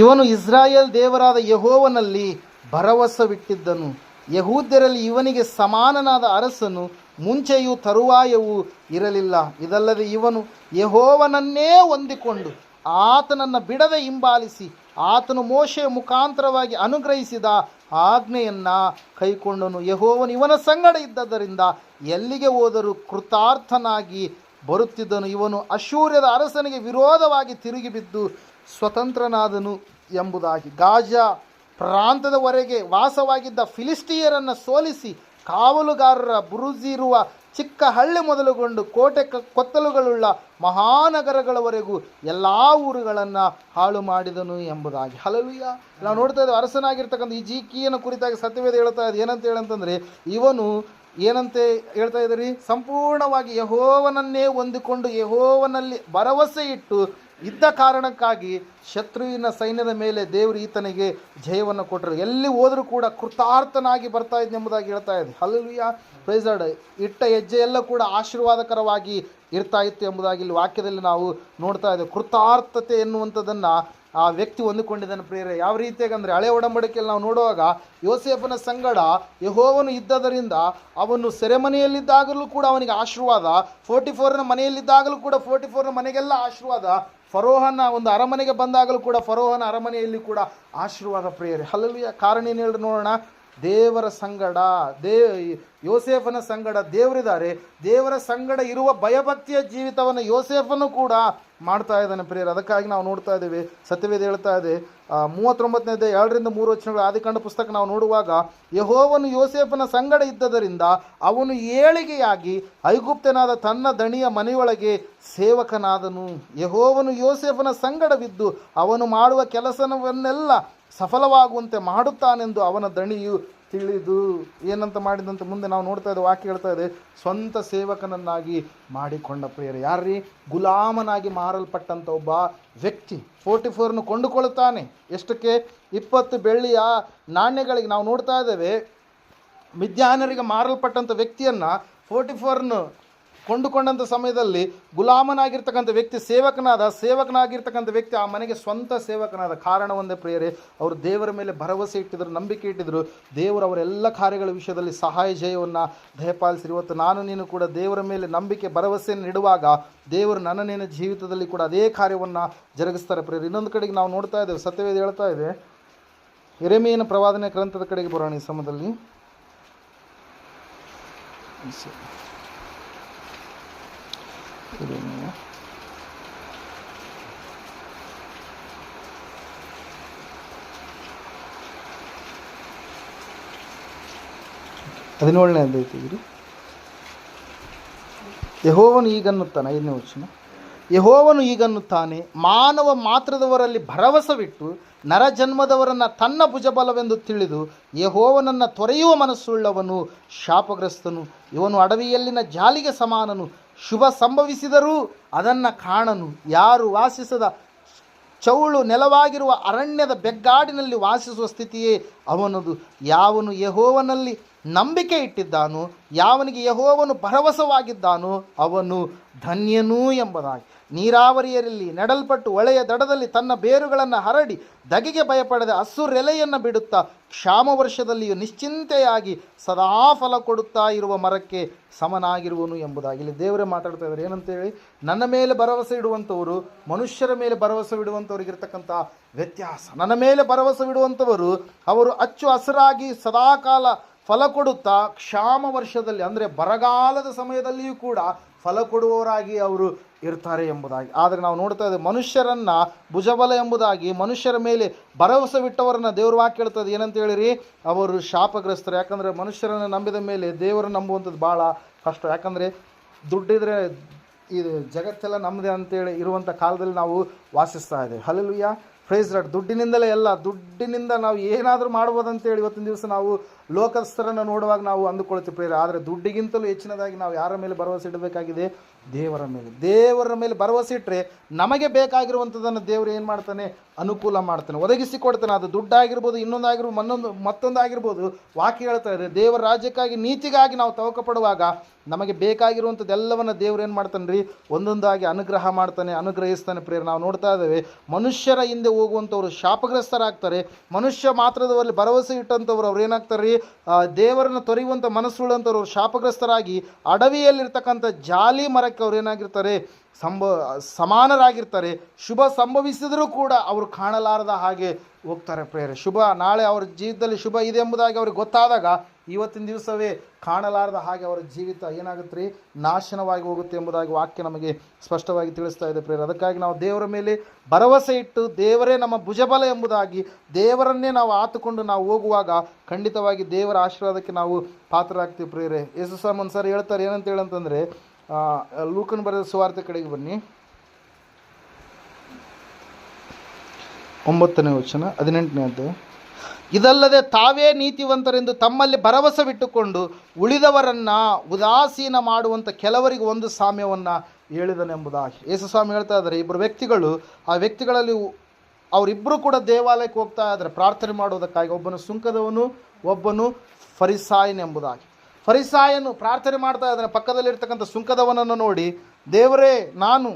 ಇವನು ಇಸ್ರಾಯೇಲ್ ದೇವರಾದ ಯೆಹೋವನಲ್ಲಿ ಭರವಸವಿಟ್ಟಿದ್ದನು. ಯಹೂದ್ಯರಲ್ಲಿ ಇವನಿಗೆ ಸಮಾನನಾದ ಅರಸನು ಮುಂಚೆಯೂ ತರುವಾಯವೂ ಇರಲಿಲ್ಲ. ಇದಲ್ಲದೆ ಇವನು ಯೆಹೋವನನ್ನೇ ಹೊಂದಿಕೊಂಡು ಆತನನ್ನು ಬಿಡದೆ ಹಿಂಬಾಲಿಸಿ ಆತನು ಮೋಶೆಯ ಮುಖಾಂತರವಾಗಿ ಅನುಗ್ರಹಿಸಿದ ಆಜ್ಞೆಯನ್ನು ಕೈಕೊಂಡನು. ಯೆಹೋವನು ಇವನ ಸಂಗಡ ಇದ್ದದರಿಂದ ಎಲ್ಲಿಗೆ ಹೋದರೂ ಕೃತಾರ್ಥನಾಗಿ ಬರುತ್ತಿದ್ದನು. ಇವನು ಅಶ್ಶೂರ್ಯದ ಅರಸನಿಗೆ ವಿರೋಧವಾಗಿ ತಿರುಗಿ ಬಿದ್ದು ಸ್ವತಂತ್ರನಾದನು ಎಂಬುದಾಗಿ. ಗಾಜಾ ಪ್ರಾಂತದವರೆಗೆ ವಾಸವಾಗಿದ್ದ ಫಿಲಿಸ್ಟಿಯರನ್ನು ಸೋಲಿಸಿ ಕಾವಲುಗಾರರ ಬುರುಜಿರುವ ಚಿಕ್ಕ ಹಳ್ಳಿ ಮೊದಲುಗೊಂಡು ಕೋಟೆ ಕೊತ್ತಲುಗಳುಳ್ಳ ಮಹಾನಗರಗಳವರೆಗೂ ಎಲ್ಲ ಊರುಗಳನ್ನು ಹಾಳು ಮಾಡಿದನು ಎಂಬುದಾಗಿ. ಹಲ್ಲೆಲೂಯಾ. ನಾವು ನೋಡ್ತಾ ಇದ್ದೇವೆ ಅರಸನಾಗಿರ್ತಕ್ಕಂಥ ಹಿಜ್ಕೀಯನ ಕುರಿತಾಗಿ ಸತ್ಯವೇದ ಹೇಳ್ತಾ ಇದೆ. ಏನಂತ ಹೇಳಂತಂದರೆ ಇವನು ಏನಂತೆ ಹೇಳ್ತಾ ಇದ್ದೀರಿ, ಸಂಪೂರ್ಣವಾಗಿ ಯೆಹೋವನನ್ನೇ ಹೊಂದಿಕೊಂಡು ಯೆಹೋವನಲ್ಲಿ ಭರವಸೆ ಇಟ್ಟು ಇದ್ದ ಕಾರಣಕ್ಕಾಗಿ ಶತ್ರುವಿನ ಸೈನ್ಯದ ಮೇಲೆ ದೇವರು ಈತನಿಗೆ ಜಯವನ್ನು ಕೊಟ್ಟರು. ಎಲ್ಲಿ ಹೋದರೂ ಕೂಡ ಕೃತಾರ್ಥನಾಗಿ ಬರ್ತಾ ಇದ್ದೆಂಬುದಾಗಿ ಹೇಳ್ತಾ ಇದೆ. Hallelujah, praise Lord. ಇಟ್ಟ ಹೆಜ್ಜೆ ಎಲ್ಲ ಕೂಡ ಆಶೀರ್ವಾದಕರವಾಗಿ ಇರ್ತಾ ಇತ್ತು ಎಂಬುದಾಗಿ ಇಲ್ಲಿ ವಾಕ್ಯದಲ್ಲಿ ನಾವು ನೋಡ್ತಾ ಇದ್ದೇವೆ. ಕೃತಾರ್ಥತೆ ಎನ್ನುವಂಥದ್ದನ್ನು ಆ ವ್ಯಕ್ತಿ ಹೊಂದಿಕೊಂಡಿದ್ದಾನೆ ಪ್ರಿಯರೇ. ಯಾವ ರೀತಿಯಾಗಿ ಅಂದರೆ ಹಳೆ ಒಡಂಬಡಿಕೆಯಲ್ಲಿ ನಾವು ನೋಡುವಾಗ ಯೋಸೇಫನ ಸಂಗಡ ಯೆಹೋವನು ಇದ್ದದರಿಂದ ಅವನು ಸೆರೆಮನೆಯಲ್ಲಿದ್ದಾಗಲೂ ಕೂಡ ಅವನಿಗೆ ಆಶೀರ್ವಾದ, 44ನ ಮನೆಯಲ್ಲಿದ್ದಾಗಲೂ ಕೂಡ 44ನ ಮನೆಗೆಲ್ಲ ಆಶೀರ್ವಾದ, ಫರೋಹನ ಒಂದು ಅರಮನೆಗೆ ಬಂದಾಗಲೂ ಕೂಡ ಫರೋಹನ ಅರಮನೆಯಲ್ಲಿ ಕೂಡ ಆಶೀರ್ವಾದ ಪ್ರಿಯರೇ. ಹಲ್ಲೆಲೂಯಾ. ಕಾರಣ ಏನು ಹೇಳಿ ನೋಡೋಣ. ದೇವರ ಸಂಗಡ ಯೋಸೇಫನ ಸಂಗಡ ದೇವರಿದ್ದಾರೆ. ದೇವರ ಸಂಗಡ ಇರುವ ಭಯಭಕ್ತಿಯ ಜೀವಿತವನ್ನು ಯೋಸೇಫನು ಕೂಡ ಮಾಡ್ತಾ ಇದ್ದಾನೆ ಪ್ರಿಯರು. ಅದಕ್ಕಾಗಿ ನಾವು ನೋಡ್ತಾ ಇದ್ದೇವೆ, ಸತ್ಯವೇದ ಹೇಳ್ತಾ ಇದೆ 39ನೇ 2-3 ವಚನಗಳು ಆದಿಕಾಂಡ ಪುಸ್ತಕ ನಾವು ನೋಡುವಾಗ, ಯೆಹೋವನು ಯೋಸೇಫನ ಸಂಗಡ ಇದ್ದದರಿಂದ ಅವನು ಏಳಿಗೆಯಾಗಿ ಐಗುಪ್ತನಾದ ತನ್ನ ದಣಿಯ ಮನೆಯೊಳಗೆ ಸೇವಕನಾದನು. ಯೆಹೋವನು ಯೋಸೇಫನ ಸಂಗಡವಿದ್ದು ಅವನು ಮಾಡುವ ಕೆಲಸವನ್ನೆಲ್ಲ ಸಫಲವಾಗುವಂತೆ ಮಾಡುತ್ತಾನೆಂದು ಅವನ ದಣಿಯು ತಿಳಿದು. ಏನಂತ ಮಾಡಿದಂತೆ ಮುಂದೆ ನಾವು ನೋಡ್ತಾ ಇದ್ದೇವೆ, ವಾಕ್ಯ ಹೇಳ್ತಾ ಇದೆ, ಸ್ವಂತ ಸೇವಕನನ್ನಾಗಿ ಮಾಡಿಕೊಂಡ ಪ್ರಿಯರೇ. ಯಾರ್ರೀ? ಗುಲಾಮನಾಗಿ ಮಾರಲ್ಪಟ್ಟಂಥ ಒಬ್ಬ ವ್ಯಕ್ತಿ 44ನ್ನು ಕೊಂಡುಕೊಳ್ತಾನೆ. ಎಷ್ಟಕ್ಕೆ? 20 ಬೆಳ್ಳಿಯ ನಾಣ್ಯಗಳಿಗೆ. ನಾವು ನೋಡ್ತಾ ಇದ್ದೇವೆ, ಮಿದ್ಯಾನರಿಗೆ ಮಾರಲ್ಪಟ್ಟಂಥ ವ್ಯಕ್ತಿಯನ್ನು 44ನ್ನು ಕೊಂಡುಕೊಂಡಂಥ ಸಮಯದಲ್ಲಿ ಗುಲಾಮನಾಗಿರ್ತಕ್ಕಂಥ ವ್ಯಕ್ತಿ ಸೇವಕನಾಗಿರ್ತಕ್ಕಂಥ ವ್ಯಕ್ತಿ ಆ ಮನೆಗೆ ಸ್ವಂತ ಸೇವಕನಾದ. ಕಾರಣ ಒಂದೇ ಪ್ರಿಯರೇ, ಅವರು ದೇವರ ಮೇಲೆ ಭರವಸೆ ಇಟ್ಟಿದ್ರು, ನಂಬಿಕೆ ಇಟ್ಟಿದ್ರು. ದೇವರು ಅವರೆಲ್ಲ ಕಾರ್ಯಗಳ ವಿಷಯದಲ್ಲಿ ಸಹಾಯ ಜಯವನ್ನು ದಯಪಾಲಿಸಿರು. ಇವತ್ತು ನಾನು ನೀನು ಕೂಡ ದೇವರ ಮೇಲೆ ನಂಬಿಕೆ ಭರವಸೆಯನ್ನು ಇಡುವಾಗ ದೇವರು ನನ್ನ ನಿನ್ನ ಜೀವಿತದಲ್ಲಿ ಕೂಡ ಅದೇ ಕಾರ್ಯವನ್ನು ಜರುಗಿಸ್ತಾರೆ ಪ್ರಿಯರೇ. ಇನ್ನೊಂದು ಕಡೆಗೆ ನಾವು ನೋಡ್ತಾ ಇದ್ದೇವೆ, ಸತ್ಯವೇದ ಹೇಳ್ತಾ ಇದೆ, ಯೆರೆಮೀಯನ ಪ್ರವಾದನೆ ಗ್ರಂಥದ ಕಡೆಗೆ ಬರೋಣ. ಈ ಸಮಯದಲ್ಲಿ ಹದಿನೇಳನೇ ಅಧ್ಯಾಯ. ಯೆಹೋವನು ಈಗನ್ನುತ್ತಾನೆ, 5ನೇ ವಚನ. ಯೆಹೋವನು ಈಗನ್ನುತ್ತಾನೆ, ಮಾನವ ಮಾತ್ರದವರಲ್ಲಿ ಭರವಸವಿಟ್ಟು ನರಜನ್ಮದವರನ್ನು ತನ್ನ ಭುಜಬಲವೆಂದು ತಿಳಿದು ಯೆಹೋವನನ್ನು ತೊರೆಯುವ ಮನಸ್ಸುಳ್ಳವನು ಶಾಪಗ್ರಸ್ತನು. ಇವನು ಅಡವಿಯಲ್ಲಿನ ಜಾಲಿಗೆ ಸಮಾನನು. ಶುಭ ಸಂಭವಿಸಿದರೂ ಅದನ್ನು ಕಾಣನು. ಯಾರು ವಾಸಿಸದ ಚೌಳು ನೆಲವಾಗಿರುವ ಅರಣ್ಯದ ಬೆಗ್ಗಾಡಿನಲ್ಲಿ ವಾಸಿಸುವ ಸ್ಥಿತಿಯೇ ಅವನದು. ಯಾವನು ಯೆಹೋವನಲ್ಲಿ ನಂಬಿಕೆ ಇಟ್ಟಿದ್ದಾನೋ, ಯಾವನಿಗೆ ಯೆಹೋವನು ಭರವಸವಾಗಿದ್ದಾನೋ ಅವನು ಧನ್ಯನೂ ಎಂಬುದಾಗಿ. ನೀರಾವರಿಯಲ್ಲಿ ನೆಡಲ್ಪಟ್ಟು ಒಳೆಯ ದಡದಲ್ಲಿ ತನ್ನ ಬೇರುಗಳನ್ನು ಹರಡಿ ದಗೆಗೆ ಭಯಪಡದೆ ಹಸುರೆಲೆಯನ್ನು ಬಿಡುತ್ತಾ ಕ್ಷಾಮ ವರ್ಷದಲ್ಲಿಯೂ ನಿಶ್ಚಿಂತೆಯಾಗಿ ಸದಾ ಫಲ ಕೊಡುತ್ತಾ ಇರುವ ಮರಕ್ಕೆ ಸಮನಾಗಿರುವನು ಎಂಬುದಾಗಿ. ಇಲ್ಲಿ ದೇವರೇ ಮಾತಾಡ್ತಾ ಇದ್ದಾರೆ. ಏನಂತೇಳಿ, ನನ್ನ ಮೇಲೆ ಭರವಸೆ ಇಡುವಂಥವರು ಮನುಷ್ಯರ ಮೇಲೆ ಭರವಸೆ ಇಡುವಂಥವ್ರಿಗಿರ್ತಕ್ಕಂಥ ವ್ಯತ್ಯಾಸ. ನನ್ನ ಮೇಲೆ ಭರವಸೆ ಇಡುವಂಥವರು ಅವರು ಅಚ್ಚು ಹಸಿರಾಗಿ ಸದಾಕಾಲ ಫಲ ಕೊಡುತ್ತಾ ಕ್ಷಾಮ ವರ್ಷದಲ್ಲಿ ಅಂದರೆ ಬರಗಾಲದ ಸಮಯದಲ್ಲಿಯೂ ಕೂಡ ಫಲ ಕೊಡುವವರಾಗಿ ಅವರು ಇರ್ತಾರೆ ಎಂಬುದಾಗಿ. ಆದರೆ ನಾವು ನೋಡ್ತಾ ಇದ್ದೇವೆ, ಮನುಷ್ಯರನ್ನು ಭುಜಬಲ ಎಂಬುದಾಗಿ ಮನುಷ್ಯರ ಮೇಲೆ ಭರವಸೆ ಬಿಟ್ಟವರನ್ನು ದೇವರು ವಾಕ್ಯ ಹೇಳ್ತದೆ. ಏನಂತ ಹೇಳಿರಿ, ಅವರು ಶಾಪಗ್ರಸ್ತರು. ಯಾಕಂದರೆ ಮನುಷ್ಯರನ್ನು ನಂಬಿದ ಮೇಲೆ ದೇವರನ್ನು ನಂಬುವಂಥದ್ದು ಭಾಳ ಕಷ್ಟ. ಯಾಕಂದರೆ ದುಡ್ಡಿದ್ರೆ ಇದು ಜಗತ್ತೆಲ್ಲ ನಮ್ಮದೇ ಅಂತೇಳಿ ಇರುವಂಥ ಕಾಲದಲ್ಲಿ ನಾವು ವಾಸಿಸ್ತಾ ಇದ್ದೇವೆ. Hallelujah, praise lord. ದುಡ್ಡಿನಿಂದಲೇ ಎಲ್ಲ, ದುಡ್ಡಿನಿಂದ ನಾವು ಏನಾದರೂ ಮಾಡ್ಬೋದಂತೇಳಿ ಇವತ್ತಿನ ದಿವಸ ನಾವು ಲೋಕಸ್ಥರನ್ನು ನೋಡುವಾಗ ನಾವು ಅಂದುಕೊಳ್ತೀವಿ ಪ್ರೇರ. ಆದರೆ ದುಡ್ಡಿಗಿಂತಲೂ ಹೆಚ್ಚಿನದಾಗಿ ನಾವು ಯಾರ ಮೇಲೆ ಭರವಸೆ ಇಡಬೇಕಾಗಿದೆ? ದೇವರ ಮೇಲೆ. ದೇವರ ಮೇಲೆ ಭರವಸೆ ಇಟ್ಟರೆ ನಮಗೆ ಬೇಕಾಗಿರುವಂಥದ್ದನ್ನು ದೇವರು ಏನು ಮಾಡ್ತಾನೆ? ಅನುಕೂಲ ಮಾಡ್ತಾನೆ, ಒದಗಿಸಿ ಕೊಡ್ತಾನೆ. ಅದು ದುಡ್ಡಾಗಿರ್ಬೋದು, ಇನ್ನೊಂದಾಗಿರ್ಬೋದು, ಮತ್ತೊಂದಾಗಿರ್ಬೋದು. ವಾಕ್ಯ ಹೇಳ್ತಾ ಇದೆ, ದೇವರ ರಾಜ್ಯಕ್ಕಾಗಿ ನೀತಿಗಾಗಿ ನಾವು ತವಕ ಪಡುವಾಗ ನಮಗೆ ಬೇಕಾಗಿರುವಂಥದ್ದೆಲ್ಲವನ್ನು ದೇವ್ರು ಏನು ಮಾಡ್ತಾನೆ ರೀ, ಒಂದೊಂದಾಗಿ ಅನುಗ್ರಹ ಮಾಡ್ತಾನೆ, ಅನುಗ್ರಹಿಸ್ತಾನೆ ಪ್ರೇರೆ. ನಾವು ನೋಡ್ತಾ ಇದ್ದೇವೆ, ಮನುಷ್ಯರ ಹಿಂದೆ ಹೋಗುವಂಥವ್ರು ಶಾಪಗ್ರಸ್ತರಾಗ್ತಾರೆ. ಮನುಷ್ಯ ಮಾತ್ರದವರಲ್ಲಿ ಭರವಸೆ ಇಟ್ಟಂಥವ್ರು ಅವ್ರು ಏನಾಗ್ತಾರೆ ರೀ, ದೇವರನ್ನು ತೊರೆಯುವಂಥ ಮನಸ್ಸುಳ್ಳಂಥವ್ರು ಅವ್ರು ಶಾಪಗ್ರಸ್ತರಾಗಿ ಅಡವಿಯಲ್ಲಿರ್ತಕ್ಕಂಥ ಜಾಲಿ ಮರಕ್ಕೆ ಅವ್ರು ಏನಾಗಿರ್ತಾರೆ, ಸಮಾನರಾಗಿರ್ತಾರೆ. ಶುಭ ಸಂಭವಿಸಿದರೂ ಕೂಡ ಅವರು ಕಾಣಲಾರದ ಹಾಗೆ ಹೋಗ್ತಾರೆ ಪ್ರೇರೆ. ಶುಭ ನಾಳೆ ಅವ್ರ ಜೀವಿತದಲ್ಲಿ ಶುಭ ಇದೆ ಎಂಬುದಾಗಿ ಅವ್ರಿಗೆ ಗೊತ್ತಾದಾಗ ಇವತ್ತಿನ ದಿವಸವೇ ಕಾಣಲಾರದ ಹಾಗೆ ಅವರ ಜೀವಿತ ಏನಾಗುತ್ತೆ ರೀ, ನಾಶನವಾಗಿ ಹೋಗುತ್ತೆ ಎಂಬುದಾಗಿ ವಾಕ್ಯ ನಮಗೆ ಸ್ಪಷ್ಟವಾಗಿ ತಿಳಿಸ್ತಾ ಇದೆ ಪ್ರೇರೆ. ಅದಕ್ಕಾಗಿ ನಾವು ದೇವರ ಮೇಲೆ ಭರವಸೆ ಇಟ್ಟು ದೇವರೇ ನಮ್ಮ ಭುಜಬಲ ಎಂಬುದಾಗಿ ದೇವರನ್ನೇ ನಾವು ಆತುಕೊಂಡು ನಾವು ಹೋಗುವಾಗ ಖಂಡಿತವಾಗಿ ದೇವರ ಆಶೀರ್ವಾದಕ್ಕೆ ನಾವು ಪಾತ್ರರಾಗ್ತೀವಿ ಪ್ರೇರೆ. ಯೇಸು ಸ್ವಾಮಿ ಒಂದು ಸಾರಿ ಹೇಳ್ತಾರೆ, ಏನಂತ ಹೇಳಂತಂದರೆ, ಲೂಕನ ಬರೆದ ಸುವಾರ್ತೆ ಕಡೆಗೆ ಬನ್ನಿ, 9ನೇ ವಚನ 18ನೇ ಅಧ್ಯಾಯ. ಇದಲ್ಲದೆ ತಾವೇ ನೀತಿವಂತರೆಂದು ತಮ್ಮಲ್ಲಿ ಭರವಸೆವಿಟ್ಟುಕೊಂಡು ಉಳಿದವರನ್ನು ಉದಾಸೀನ ಮಾಡುವಂಥ ಕೆಲವರಿಗೆ ಒಂದು ಸಾಮ್ಯವನ್ನು ಹೇಳಿದನೆಂಬುದಾಗಿ ಯೇಸು ಸ್ವಾಮಿ ಹೇಳ್ತಾ ಇದ್ದಾರೆ. ಇಬ್ಬರು ವ್ಯಕ್ತಿಗಳು, ಆ ವ್ಯಕ್ತಿಗಳಲ್ಲಿ ಅವರಿಬ್ಬರು ಕೂಡ ದೇವಾಲಯಕ್ಕೆ ಹೋಗ್ತಾ ಇದ್ದಾರೆ ಪ್ರಾರ್ಥನೆ ಮಾಡುವುದಕ್ಕಾಗಿ. ಒಬ್ಬನು ಸುಂಕದವನು, ಒಬ್ಬನು ಫರಿಸಾಯನೆಂಬುದಾಗಿ. ಫರಿಸಾಯನು ಪ್ರಾರ್ಥನೆ ಮಾಡ್ತಾ ಇದ್ದಾನೆ. ಪಕ್ಕದಲ್ಲಿರ್ತಕ್ಕಂಥ ಸುಂಕದವನನ್ನು ನೋಡಿ, ದೇವರೇ, ನಾನು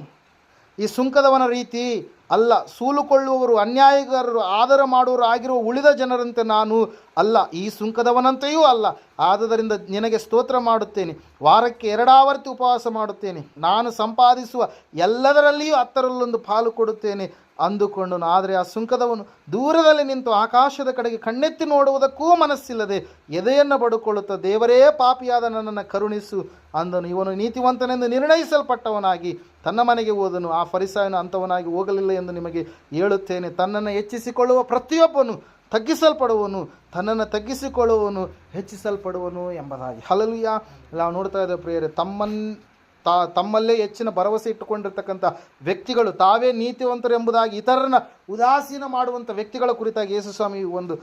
ಈ ಸುಂಕದವನ ರೀತಿ ಅಲ್ಲ, ಸೂಲುಕೊಳ್ಳುವವರು, ಅನ್ಯಾಯಗಾರರು, ಆದರ ಮಾಡುವವರು ಆಗಿರುವ ಉಳಿದ ಜನರಂತೆ ನಾನು ಅಲ್ಲ, ಈ ಸುಂಕದವನಂತೆಯೂ ಅಲ್ಲ. ಆದುದರಿಂದ ನಿನಗೆ ಸ್ತೋತ್ರ ಮಾಡುತ್ತೇನೆ, ವಾರಕ್ಕೆ 2 ಆವರ್ತಿ ಉಪವಾಸ ಮಾಡುತ್ತೇನೆ, ನಾನು ಸಂಪಾದಿಸುವ ಎಲ್ಲದರಲ್ಲಿಯೂ 10ರಲ್ಲೊಂದು ಪಾಲು ಕೊಡುತ್ತೇನೆ ಅಂದುಕೊಂಡನು. ಆದರೆ ಆ ಸುಂಕದವನು ದೂರದಲ್ಲಿ ನಿಂತು ಆಕಾಶದ ಕಡೆಗೆ ಕಣ್ಣೆತ್ತಿ ನೋಡುವುದಕ್ಕೂ ಮನಸ್ಸಿಲ್ಲದೆ ಎದೆಯನ್ನು ಬಡುಕೊಳ್ಳುತ್ತಾ, ದೇವರೇ, ಪಾಪಿಯಾದ ನನ್ನನ್ನು ಕರುಣಿಸು ಅಂದನು. ಇವನು ನೀತಿವಂತನೆಂದು ನಿರ್ಣಯಿಸಲ್ಪಟ್ಟವನಾಗಿ ತನ್ನ ಮನೆಗೆ ಹೋದನು. ಆ ಫರಿಸಾಯನು ಅಂಥವನಾಗಿ ಹೋಗಲಿಲ್ಲ ಎಂದು ನಿಮಗೆ ಹೇಳುತ್ತೇನೆ. ತನ್ನನ್ನು ಹೆಚ್ಚಿಸಿಕೊಳ್ಳುವ ಪ್ರತಿಯೊಬ್ಬನು ತಗ್ಗಿಸಲ್ಪಡುವನು, ತನ್ನನ್ನು ತಗ್ಗಿಸಿಕೊಳ್ಳುವವನು ಹೆಚ್ಚಿಸಲ್ಪಡುವನು ಎಂಬುದಾಗಿ. ಹಲ್ಲೆಲೂಯಾ. ನಾವು ನೋಡ್ತಾ ಇದ್ದೇವೆ ಪ್ರಿಯರೇ, ತಮ್ಮಲ್ಲೇ ಹೆಚ್ಚಿನ ಭರವಸೆ ಇಟ್ಟುಕೊಂಡಿರ್ತಕ್ಕಂಥ ವ್ಯಕ್ತಿಗಳು, ತಾವೇ ನೀತಿವಂತರು ಎಂಬುದಾಗಿ ಇತರರನ್ನ ಉದಾಸೀನ ಮಾಡುವಂಥ ವ್ಯಕ್ತಿಗಳ ಕುರಿತಾಗಿ ಯೇಸು ಸ್ವಾಮಿ ಒಂದು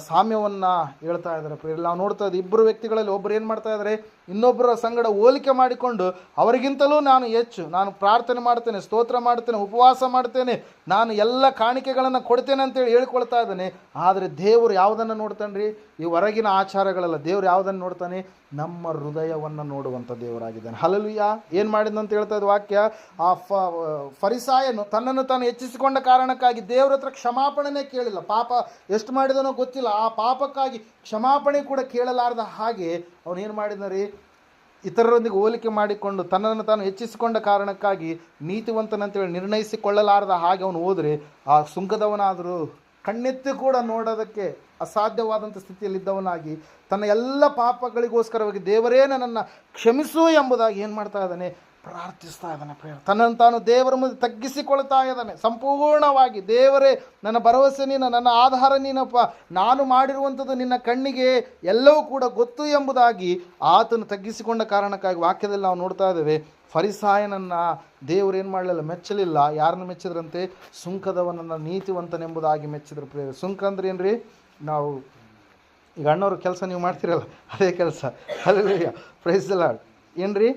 ಸಾಮ್ಯವನ್ನು ಹೇಳ್ತಾ ಇದ್ದಾರೆ ಪ್ರಿಯರೇ. ನಾವು ನೋಡ್ತಾ ಇದ್ದೀವಿ, ಇಬ್ಬರು ವ್ಯಕ್ತಿಗಳಲ್ಲಿ ಒಬ್ಬರು ಏನು ಮಾಡ್ತಾ ಇದ್ದಾರೆ, ಇನ್ನೊಬ್ಬರ ಸಂಗಡ ಹೋಲಿಕೆ ಮಾಡಿಕೊಂಡು ಅವರಿಗಿಂತಲೂ ನಾನು ಹೆಚ್ಚು, ನಾನು ಪ್ರಾರ್ಥನೆ ಮಾಡ್ತೇನೆ, ಸ್ತೋತ್ರ ಮಾಡ್ತೇನೆ, ಉಪವಾಸ ಮಾಡ್ತೇನೆ, ನಾನು ಎಲ್ಲ ಕಾಣಿಕೆಗಳನ್ನು ಕೊಡ್ತೇನೆ ಅಂತೇಳಿ ಹೇಳ್ಕೊಳ್ತಾ ಇದ್ದಾನೆ. ಆದರೆ ದೇವರು ಯಾವುದನ್ನು ನೋಡ್ತಾನೆ ರೀ, ಈ ಹೊರಗಿನ ಆಚಾರಗಳಲ್ಲ. ದೇವರು ಯಾವುದನ್ನು ನೋಡ್ತಾನೆ, ನಮ್ಮ ಹೃದಯವನ್ನು ನೋಡುವಂಥ ದೇವರಾಗಿದ್ದಾನೆ. ಹಲ್ಲೆಲೂಯಾ. ಏನು ಮಾಡಿದಂತ ಹೇಳ್ತಾ ಇದ್ದ ವಾಕ್ಯ, ಆ ಫರಿಸಾಯನು ತನ್ನನ್ನು ತಾನು ಹೆಚ್ಚಿಸಿಕೊಂಡ ಕಾರಣಕ್ಕಾಗಿ ದೇವರ ಹತ್ರ ಕ್ಷಮಾಪಣೆನೇ ಕೇಳಿಲ್ಲ. ಪಾಪ ಎಷ್ಟು ಮಾಡಿದನೋ ಗೊತ್ತಿಲ್ಲ, ಆ ಪಾಪಕ್ಕಾಗಿ ಕ್ಷಮಾಪಣೆ ಕೂಡ ಕೇಳಲಾರ್ದ ಹಾಗೆ ಅವನೇನು ಮಾಡಿದ ರೀ, ಇತರರೊಂದಿಗೆ ಹೋಲಿಕೆ ಮಾಡಿಕೊಂಡು ತನ್ನನ್ನು ತಾನು ಹೆಚ್ಚಿಸಿಕೊಂಡ ಕಾರಣಕ್ಕಾಗಿ ನೀತಿವಂತನಂತೇಳಿ ನಿರ್ಣಯಿಸಿಕೊಳ್ಳಲಾರದ ಹಾಗೆ ಅವನು ಹೋದರೆ, ಆ ಸುಂಕದವನಾದರೂ ಕಣ್ಣೆತ್ತಿ ಕೂಡ ನೋಡೋದಕ್ಕೆ ಅಸಾಧ್ಯವಾದಂಥ ಸ್ಥಿತಿಯಲ್ಲಿದ್ದವನಾಗಿ ತನ್ನ ಎಲ್ಲ ಪಾಪಗಳಿಗೋಸ್ಕರವಾಗಿ ದೇವರೇ ನನ್ನನ್ನು ಕ್ಷಮಿಸು ಎಂಬುದಾಗಿ ಏನು ಮಾಡ್ತಾ ಇದ್ದಾನೆ, ಪ್ರಾರ್ಥಿಸ್ತಾ ಇದ್ದಾನೆ. ತನ್ನನ್ನು ತಾನು ದೇವರ ಮುಂದೆ ತಗ್ಗಿಸಿಕೊಳ್ತಾ ಇದ್ದಾನೆ ಸಂಪೂರ್ಣವಾಗಿ. ದೇವರೇ, ನನ್ನ ಭರವಸೆ ನೀನು, ನನ್ನ ಆಧಾರ ನೀನಪ್ಪ, ನಾನು ಮಾಡಿರುವಂಥದ್ದು ನಿನ್ನ ಕಣ್ಣಿಗೆ ಎಲ್ಲವೂ ಕೂಡ ಗೊತ್ತು ಎಂಬುದಾಗಿ ಆತನು ತಗ್ಗಿಸಿಕೊಂಡ ಕಾರಣಕ್ಕಾಗಿ ವಾಕ್ಯದಲ್ಲಿ ನಾವು ನೋಡ್ತಾ ಇದ್ದೇವೆ, ಫರಿಸಾಯನನ್ನು ದೇವರು ಏನು ಮಾಡಲಿಲ್ಲ, ಮೆಚ್ಚಲಿಲ್ಲ. ಯಾರನ್ನು ಮೆಚ್ಚಿದ್ರಂತೆ, ಸುಂಕದವನನ್ನು ನೀತಿವಂತನೆಂಬುದಾಗಿ ಮೆಚ್ಚಿದ್ರು ಪ್ರಿಯರೇ. ಸುಂಕ ಅಂದ್ರೆ ಏನು ರೀ, ನಾವು ಈಗ ಅಣ್ಣವ್ರ ಕೆಲಸ ನೀವು ಮಾಡ್ತೀರಲ್ಲ, ಅದೇ ಕೆಲಸ. Hallelujah, praise the Lord. ಏನು ರೀ,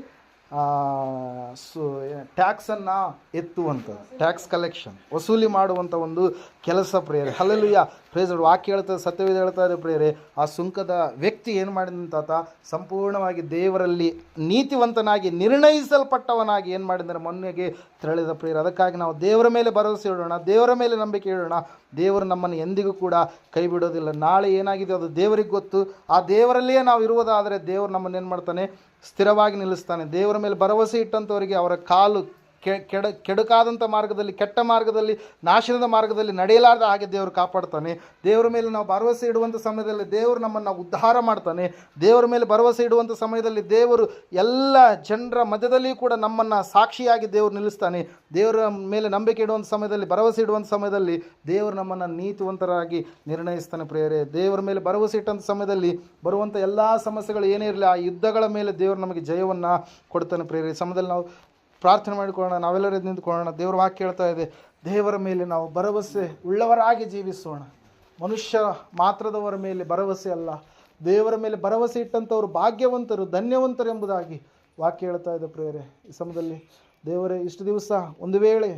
ಟ್ಯಾಕ್ಸನ್ನು ಎತ್ತುವಂಥದ್ದು, ಟ್ಯಾಕ್ಸ್ ಕಲೆಕ್ಷನ್, ವಸೂಲಿ ಮಾಡುವಂಥ ಒಂದು ಕೆಲಸ ಪ್ರಿಯರೇ. Hallelujah, praise the Lord. ವಾಕ್ಯ ಹೇಳ್ತದೆ, ಸತ್ಯವೇದ ಹೇಳ್ತಾ ಇದೆ ಪ್ರಿಯರೇ, ಆ ಸುಂಕದ ವ್ಯಕ್ತಿ ಏನು ಮಾಡಿದಂತಾತ ಸಂಪೂರ್ಣವಾಗಿ ದೇವರಲ್ಲಿ ನೀತಿವಂತನಾಗಿ ನಿರ್ಣಯಿಸಲ್ಪಟ್ಟವನಾಗಿ ಏನು ಮಾಡಿದ್ದಾರೆ, ಮೊನ್ನೆಗೆ ತೆರಳಿದ ಪ್ರಿಯರೇ. ಅದಕ್ಕಾಗಿ ನಾವು ದೇವರ ಮೇಲೆ ಭರವಸೆ ಇಡೋಣ, ದೇವರ ಮೇಲೆ ನಂಬಿಕೆ ಇಡೋಣ. ದೇವರು ನಮ್ಮನ್ನು ಎಂದಿಗೂ ಕೂಡ ಕೈ ಬಿಡೋದಿಲ್ಲ. ನಾಳೆ ಏನಾಗಿದೆ ಅದು ದೇವರಿಗೆ ಗೊತ್ತು. ಆ ದೇವರಲ್ಲಿಯೇ ನಾವು ಇರುವುದಾದರೆ ದೇವರು ನಮ್ಮನ್ನು ಏನು ಮಾಡ್ತಾನೆ, ಸ್ಥಿರವಾಗಿ ನಿಲ್ಲಿಸ್ತಾನೆ. ದೇವರ ಮೇಲೆ ಭರವಸೆ ಇಟ್ಟಂಥವರಿಗೆ ಅವರ ಕಾಲು ಕೆಡುಕಾದಂಥ ಮಾರ್ಗದಲ್ಲಿ, ಕೆಟ್ಟ ಮಾರ್ಗದಲ್ಲಿ, ನಾಶನದ ಮಾರ್ಗದಲ್ಲಿ ನಡೆಯಲಾರ್ದ ಹಾಗೆ ದೇವರು ಕಾಪಾಡ್ತಾನೆ. ದೇವರ ಮೇಲೆ ನಾವು ಭರವಸೆ ಇಡುವಂಥ ಸಮಯದಲ್ಲಿ ದೇವರು ನಮ್ಮನ್ನು ಉದ್ಧಾರ ಮಾಡ್ತಾನೆ. ದೇವರ ಮೇಲೆ ಭರವಸೆ ಇಡುವಂಥ ಸಮಯದಲ್ಲಿ ದೇವರು ಎಲ್ಲ ಜನರ ಮಧ್ಯದಲ್ಲಿ ಕೂಡ ನಮ್ಮನ್ನು ಸಾಕ್ಷಿಯಾಗಿ ದೇವರು ನಿಲ್ಲಿಸ್ತಾನೆ. ದೇವರ ಮೇಲೆ ನಂಬಿಕೆ ಇಡುವಂಥ ಸಮಯದಲ್ಲಿ, ಭರವಸೆ ಇಡುವಂಥ ಸಮಯದಲ್ಲಿ ದೇವರು ನಮ್ಮನ್ನು ನೀತಿವಂತರಾಗಿ ನಿರ್ಣಯಿಸ್ತಾನೆ ಪ್ರಿಯರೇ. ದೇವರ ಮೇಲೆ ಭರವಸೆ ಇಟ್ಟಂಥ ಸಮಯದಲ್ಲಿ ಬರುವಂಥ ಎಲ್ಲ ಸಮಸ್ಯೆಗಳು ಏನೇ ಇರಲಿ, ಆ ಯುದ್ಧಗಳ ಮೇಲೆ ದೇವರು ನಮಗೆ ಜಯವನ್ನು ಕೊಡ್ತಾನೆ ಪ್ರಿಯರೇ. ಈ ಸಮಯದಲ್ಲಿ ನಾವು ಪ್ರಾರ್ಥನೆ ಮಾಡಿಕೊಳ್ಳೋಣ, ನಾವೆಲ್ಲರೂ ನಿಂತ್ಕೊಳ್ಳೋಣ. ದೇವರ ವಾಕ್ಯ ಹೇಳ್ತಾ ಇದೆ, ದೇವರ ಮೇಲೆ ನಾವು ಭರವಸೆ ಉಳ್ಳವರಾಗಿ ಜೀವಿಸೋಣ. ಮನುಷ್ಯ ಮಾತ್ರದವರ ಮೇಲೆ ಭರವಸೆ ಅಲ್ಲ, ದೇವರ ಮೇಲೆ ಭರವಸೆ ಇಟ್ಟಂಥವ್ರು ಭಾಗ್ಯವಂತರು, ಧನ್ಯವಂತರು ಎಂಬುದಾಗಿ ವಾಕ್ಯ ಹೇಳ್ತಾ ಇದೆ ಪ್ರಿಯರೇ. ಈ ಸಮಯದಲ್ಲಿ ದೇವರೇ, ಇಷ್ಟು ದಿವಸ ಒಂದು ವೇಳೆ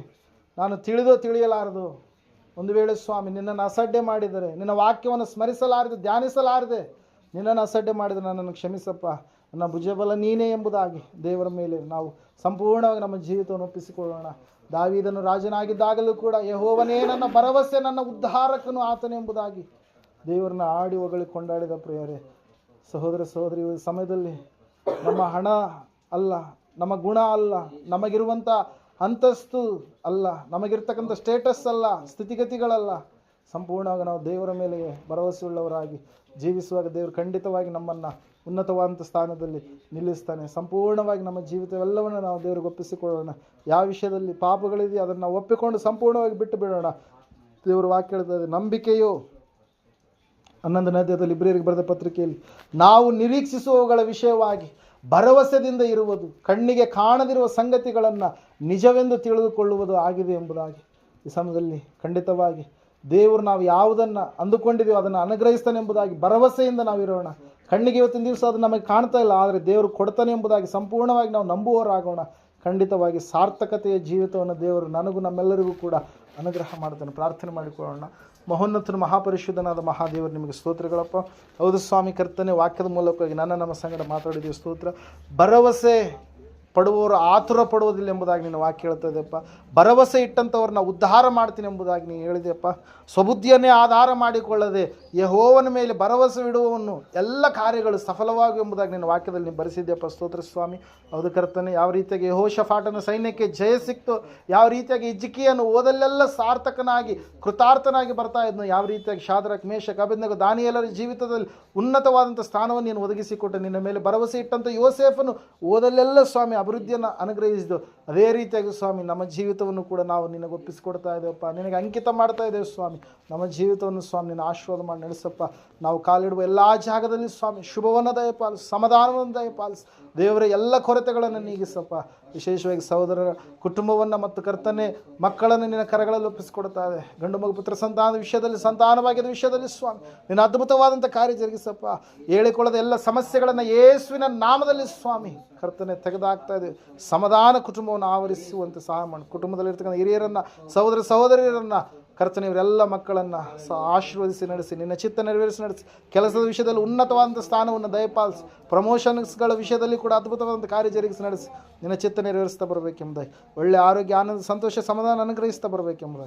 ನಾನು ತಿಳಿಯಲಾರದು, ಒಂದು ವೇಳೆ ಸ್ವಾಮಿ ನಿನ್ನನ್ನು ಅಸಡ್ಡೆ ಮಾಡಿದರೆ, ನಿನ್ನ ವಾಕ್ಯವನ್ನು ಸ್ಮರಿಸಲಾರದೆ, ಧ್ಯಾನಿಸಲಾರದೆ ನಿನ್ನನ್ನು ಅಸಡ್ಡೆ ಮಾಡಿದರೆ ನನ್ನನ್ನು ಕ್ಷಮಿಸಪ್ಪ. ನನ್ನ ಭುಜಬಲ ನೀನೇ ಎಂಬುದಾಗಿ ದೇವರ ಮೇಲೆ ನಾವು ಸಂಪೂರ್ಣವಾಗಿ ನಮ್ಮ ಜೀವಿತವನ್ನು ಒಪ್ಪಿಸಿಕೊಳ್ಳೋಣ. ದಾವೀದನು ರಾಜನಾಗಿದ್ದಾಗಲೂ ಕೂಡ ಯೆಹೋವನೇ ನನ್ನ ಭರವಸೆ, ನನ್ನ ಉದ್ಧಾರಕನು ಆತನು ಎಂಬುದಾಗಿ ದೇವರನ್ನ ಆಡಿ ಹೊಗಳಿ ಕೊಂಡಾಡಿದ ಪ್ರಿಯರೇ, ಸಹೋದರ ಸಹೋದರಿ, ಈ ಸಮಯದಲ್ಲಿ ನಮ್ಮ ಹಣ ಅಲ್ಲ, ನಮ್ಮ ಗುಣ ಅಲ್ಲ, ನಮಗಿರುವಂಥ ಅಂತಸ್ತು ಅಲ್ಲ, ನಮಗಿರ್ತಕ್ಕಂಥ ಸ್ಟೇಟಸ್ ಅಲ್ಲ, ಸ್ಥಿತಿಗತಿಗಳಲ್ಲ, ಸಂಪೂರ್ಣವಾಗಿ ನಾವು ದೇವರ ಮೇಲೆ ಭರವಸೆ ಉಳ್ಳವರಾಗಿ ಜೀವಿಸುವಾಗ ದೇವರು ಖಂಡಿತವಾಗಿ ನಮ್ಮನ್ನು ಉನ್ನತವಾದಂಥ ಸ್ಥಾನದಲ್ಲಿ ನಿಲ್ಲಿಸ್ತಾನೆ. ಸಂಪೂರ್ಣವಾಗಿ ನಮ್ಮ ಜೀವಿತವೆಲ್ಲವನ್ನು ನಾವು ದೇವರಿಗೆ ಒಪ್ಪಿಸಿಕೊಳ್ಳೋಣ. ಯಾವ ವಿಷಯದಲ್ಲಿ ಪಾಪಗಳಿದೆಯೋ ಅದನ್ನು ನಾವು ಒಪ್ಪಿಕೊಂಡು ಸಂಪೂರ್ಣವಾಗಿ ಬಿಟ್ಟು ಬಿಡೋಣ. ದೇವರು ವಾಕ್ಯ ಹೇಳ್ತದೆ, ನಂಬಿಕೆಯು 11ನೇ ಅಧ್ಯಾಯದಲ್ಲಿ ಇಬ್ರಿಯರಿಗೆ ಬರೆದ ಪತ್ರಿಕೆಯಲ್ಲಿ ನಾವು ನಿರೀಕ್ಷಿಸುವವುಗಳ ವಿಷಯವಾಗಿ ಭರವಸೆದಿಂದ ಇರುವುದು, ಕಣ್ಣಿಗೆ ಕಾಣದಿರುವ ಸಂಗತಿಗಳನ್ನು ನಿಜವೆಂದು ತಿಳಿದುಕೊಳ್ಳುವುದು ಆಗಿದೆ ಎಂಬುದಾಗಿ ಈ ಸಮಯದಲ್ಲಿ ಖಂಡಿತವಾಗಿ ದೇವರು ನಾವು ಯಾವುದನ್ನು ಅಂದುಕೊಂಡಿದ್ದೀವೋ ಅದನ್ನು ಅನುಗ್ರಹಿಸ್ತಾನೆ ಎಂಬುದಾಗಿ ಭರವಸೆಯಿಂದ ನಾವು ಇರೋಣ. ಕಣ್ಣಿಗೆ ಇವತ್ತಿನ ದಿವಸ ಅದು ನಮಗೆ ಕಾಣ್ತಾ ಇಲ್ಲ, ಆದರೆ ದೇವರು ಕೊಡ್ತಾನೆ ಎಂಬುದಾಗಿ ಸಂಪೂರ್ಣವಾಗಿ ನಾವು ನಂಬುವವರಾಗೋಣ. ಖಂಡಿತವಾಗಿ ಸಾರ್ಥಕತೆಯ ಜೀವಿತವನ್ನು ದೇವರು ನನಗೂ ನಮ್ಮೆಲ್ಲರಿಗೂ ಕೂಡ ಅನುಗ್ರಹ ಮಾಡ್ತಾನೆ. ಪ್ರಾರ್ಥನೆ ಮಾಡಿಕೊಳ್ಳೋಣ. ಮಹೋನ್ನತನ ಮಹಾಪರಿಶುದ್ಧನಾದ ಮಹಾದೇವರು ನಿಮಗೆ ಸ್ತೋತ್ರಗಳಪ್ಪ. ಹೌದು ಸ್ವಾಮಿ ಕರ್ತನೆ, ವಾಕ್ಯದ ಮೂಲಕವಾಗಿ ನಮ್ಮ ಸಂಗಡ ಮಾತಾಡಿದ್ದೀವಿ, ಸ್ತೋತ್ರ. ಭರವಸೆ ಪಡುವವರು ಆತುರ ಪಡುವುದಿಲ್ಲ ಎಂಬುದಾಗಿ ನಿನ್ನ ವಾಕ್ಯ ಹೇಳ್ತದೆಯಪ್ಪ. ಭರವಸೆ ಇಟ್ಟಂಥವ್ರನ್ನ ಉದ್ಧಾರ ಮಾಡ್ತೀನಿ ಎಂಬುದಾಗಿ ನೀನು ಹೇಳಿದೆಯಪ್ಪ. ಸ್ವಬುದ್ಧಿಯನ್ನೇ ಆಧಾರ ಮಾಡಿಕೊಳ್ಳದೆ ಯೆಹೋವನ ಮೇಲೆ ಭರವಸೆ ಇಡುವವನು ಎಲ್ಲ ಕಾರ್ಯಗಳು ಸಫಲವಾಗುವ ಎಂಬುದಾಗಿ ನಿನ್ನ ವಾಕ್ಯದಲ್ಲಿ ನೀವು ಬರೆಸಿದ್ಯಪ್ಪ. ಸ್ತೋತ್ರ ಸ್ವಾಮಿ. ಹೌದು ಕರ್ತನೆ, ಯಾವ ರೀತಿಯಾಗಿ ಯೆಹೋಷಾಫಾಟನ ಸೈನ್ಯಕ್ಕೆ ಜಯ ಸಿಕ್ತು, ಯಾವ ರೀತಿಯಾಗಿ ಹಿಜ್ಕೀಯನು ಓದಲ್ಲೆಲ್ಲ ಸಾರ್ಥಕನಾಗಿ ಕೃತಾರ್ಥನಾಗಿ ಬರ್ತಾ ಇದ್ನು, ಯಾವ ರೀತಿಯಾಗಿ ಶಾದ್ರಕ್, ಮೇಷಕ್, ಅಬೇದ್ನೆಗೋ, ದಾನಿಯೇಲರ ಜೀವಿತದಲ್ಲಿ ಉನ್ನತವಾದಂಥ ಸ್ಥಾನವನ್ನು ನೀನು ಒದಗಿಸಿಕೊಟ್ಟು, ನಿನ್ನ ಮೇಲೆ ಭರವಸೆ ಇಟ್ಟಂಥ ಯೋಸೇಫನು ಓದಲ್ಲೆಲ್ಲ ಸ್ವಾಮಿ ಅಭಿವೃದ್ಧಿಯನ್ನು ಅನುಗ್ರಹಿಸಿದ್ದು, ಅದೇ ರೀತಿಯಾಗಿ ಸ್ವಾಮಿ ನಮ್ಮ ಜೀವಿತವನ್ನು ಕೂಡ ನಾವು ನಿನಗೆ ಒಪ್ಪಿಸಿಕೊಡ್ತಾ ಇದ್ದೇವಪ್ಪ. ನಿನಗೆ ಅಂಕಿತ ಮಾಡ್ತಾ ಇದ್ದೇವೆ ಸ್ವಾಮಿ. ನಮ್ಮ ಜೀವಿತವನ್ನು ಸ್ವಾಮಿ ನಿನ್ನ ಆಶೀರ್ವಾದ ಮಾಡಿ ನಡೆಸಪ್ಪ. ನಾವು ಕಾಲಿಡುವ ಎಲ್ಲ ಜಾಗದಲ್ಲಿ ಸ್ವಾಮಿ ಶುಭವನ್ನು ದಯಪಾಲಿಸು, ಸಮಾಧಾನವನ್ನು ದಯಪಾಲಿಸು. ದೇವರ ಎಲ್ಲ ಕೊರತೆಗಳನ್ನು ನೀಗಿಸಪ್ಪ. ವಿಶೇಷವಾಗಿ ಸಹೋದರರ ಕುಟುಂಬವನ್ನು ಮತ್ತು ಕರ್ತನೆ ಮಕ್ಕಳನ್ನು ನಿನ್ನ ಕರಗಳಲ್ಲಿ ಒಪ್ಪಿಸಿಕೊಡ್ತಾ ಇದೆ. ಗಂಡು ಮಗು ಪುತ್ರ ಸಂತಾನದ ವಿಷಯದಲ್ಲಿ, ಸಂತಾನವಾಗಿದ್ದ ವಿಷಯದಲ್ಲಿ ಸ್ವಾಮಿ ನಿನ್ನ ಅದ್ಭುತವಾದಂಥ ಕಾರ್ಯ ಜರುಗಿಸಪ್ಪ. ಹೇಳಿಕೊಳ್ಳದ ಎಲ್ಲ ಸಮಸ್ಯೆಗಳನ್ನು ಯೇಸುವಿನ ನಾಮದಲ್ಲಿ ಸ್ವಾಮಿ ಕರ್ತನೆ ತೆಗೆದಾಕ್ತಾ ಇದೆ. ಸಮಾಧಾನ ಕುಟುಂಬವನ್ನು ಆವರಿಸುವಂತೆ ಸಹಾಯ ಮಾಡಿ. ಕುಟುಂಬದಲ್ಲಿರ್ತಕ್ಕಂಥ ಹಿರಿಯರನ್ನು, ಸಹೋದರ ಸಹೋದರಿಯರನ್ನು ಕರ್ತನೆ ಇವರೆಲ್ಲ ಮಕ್ಕಳನ್ನು ಆಶೀರ್ವದಿಸಿ ನಡೆಸಿ, ನಿನ್ನ ಚಿತ್ತ ನೆರವೇರಿಸಿ ನಡೆಸಿ. ಕೆಲಸದ ವಿಷಯದಲ್ಲಿ ಉನ್ನತವಾದಂಥ ಸ್ಥಾನವನ್ನು ದಯಪಾಲಿಸಿ. ಪ್ರಮೋಷನ್ಸ್ಗಳ ವಿಷಯದಲ್ಲಿ ಕೂಡ ಅದ್ಭುತವಾದಂಥ ಕಾರ್ಯ ಜರುಗಿಸಿ ನಡೆಸಿ ನಿನ್ನ ಚಿತ್ತ ನೆರವೇರಿಸ್ತಾ ಬರಬೇಕೆಂಬುದಾಗಿ, ಒಳ್ಳೆ ಆರೋಗ್ಯ, ಆನಂದ, ಸಂತೋಷ, ಸಮಾಧಾನ ಅನುಗ್ರಹಿಸ್ತಾ ಬರಬೇಕೆಂಬುದಾಗಿ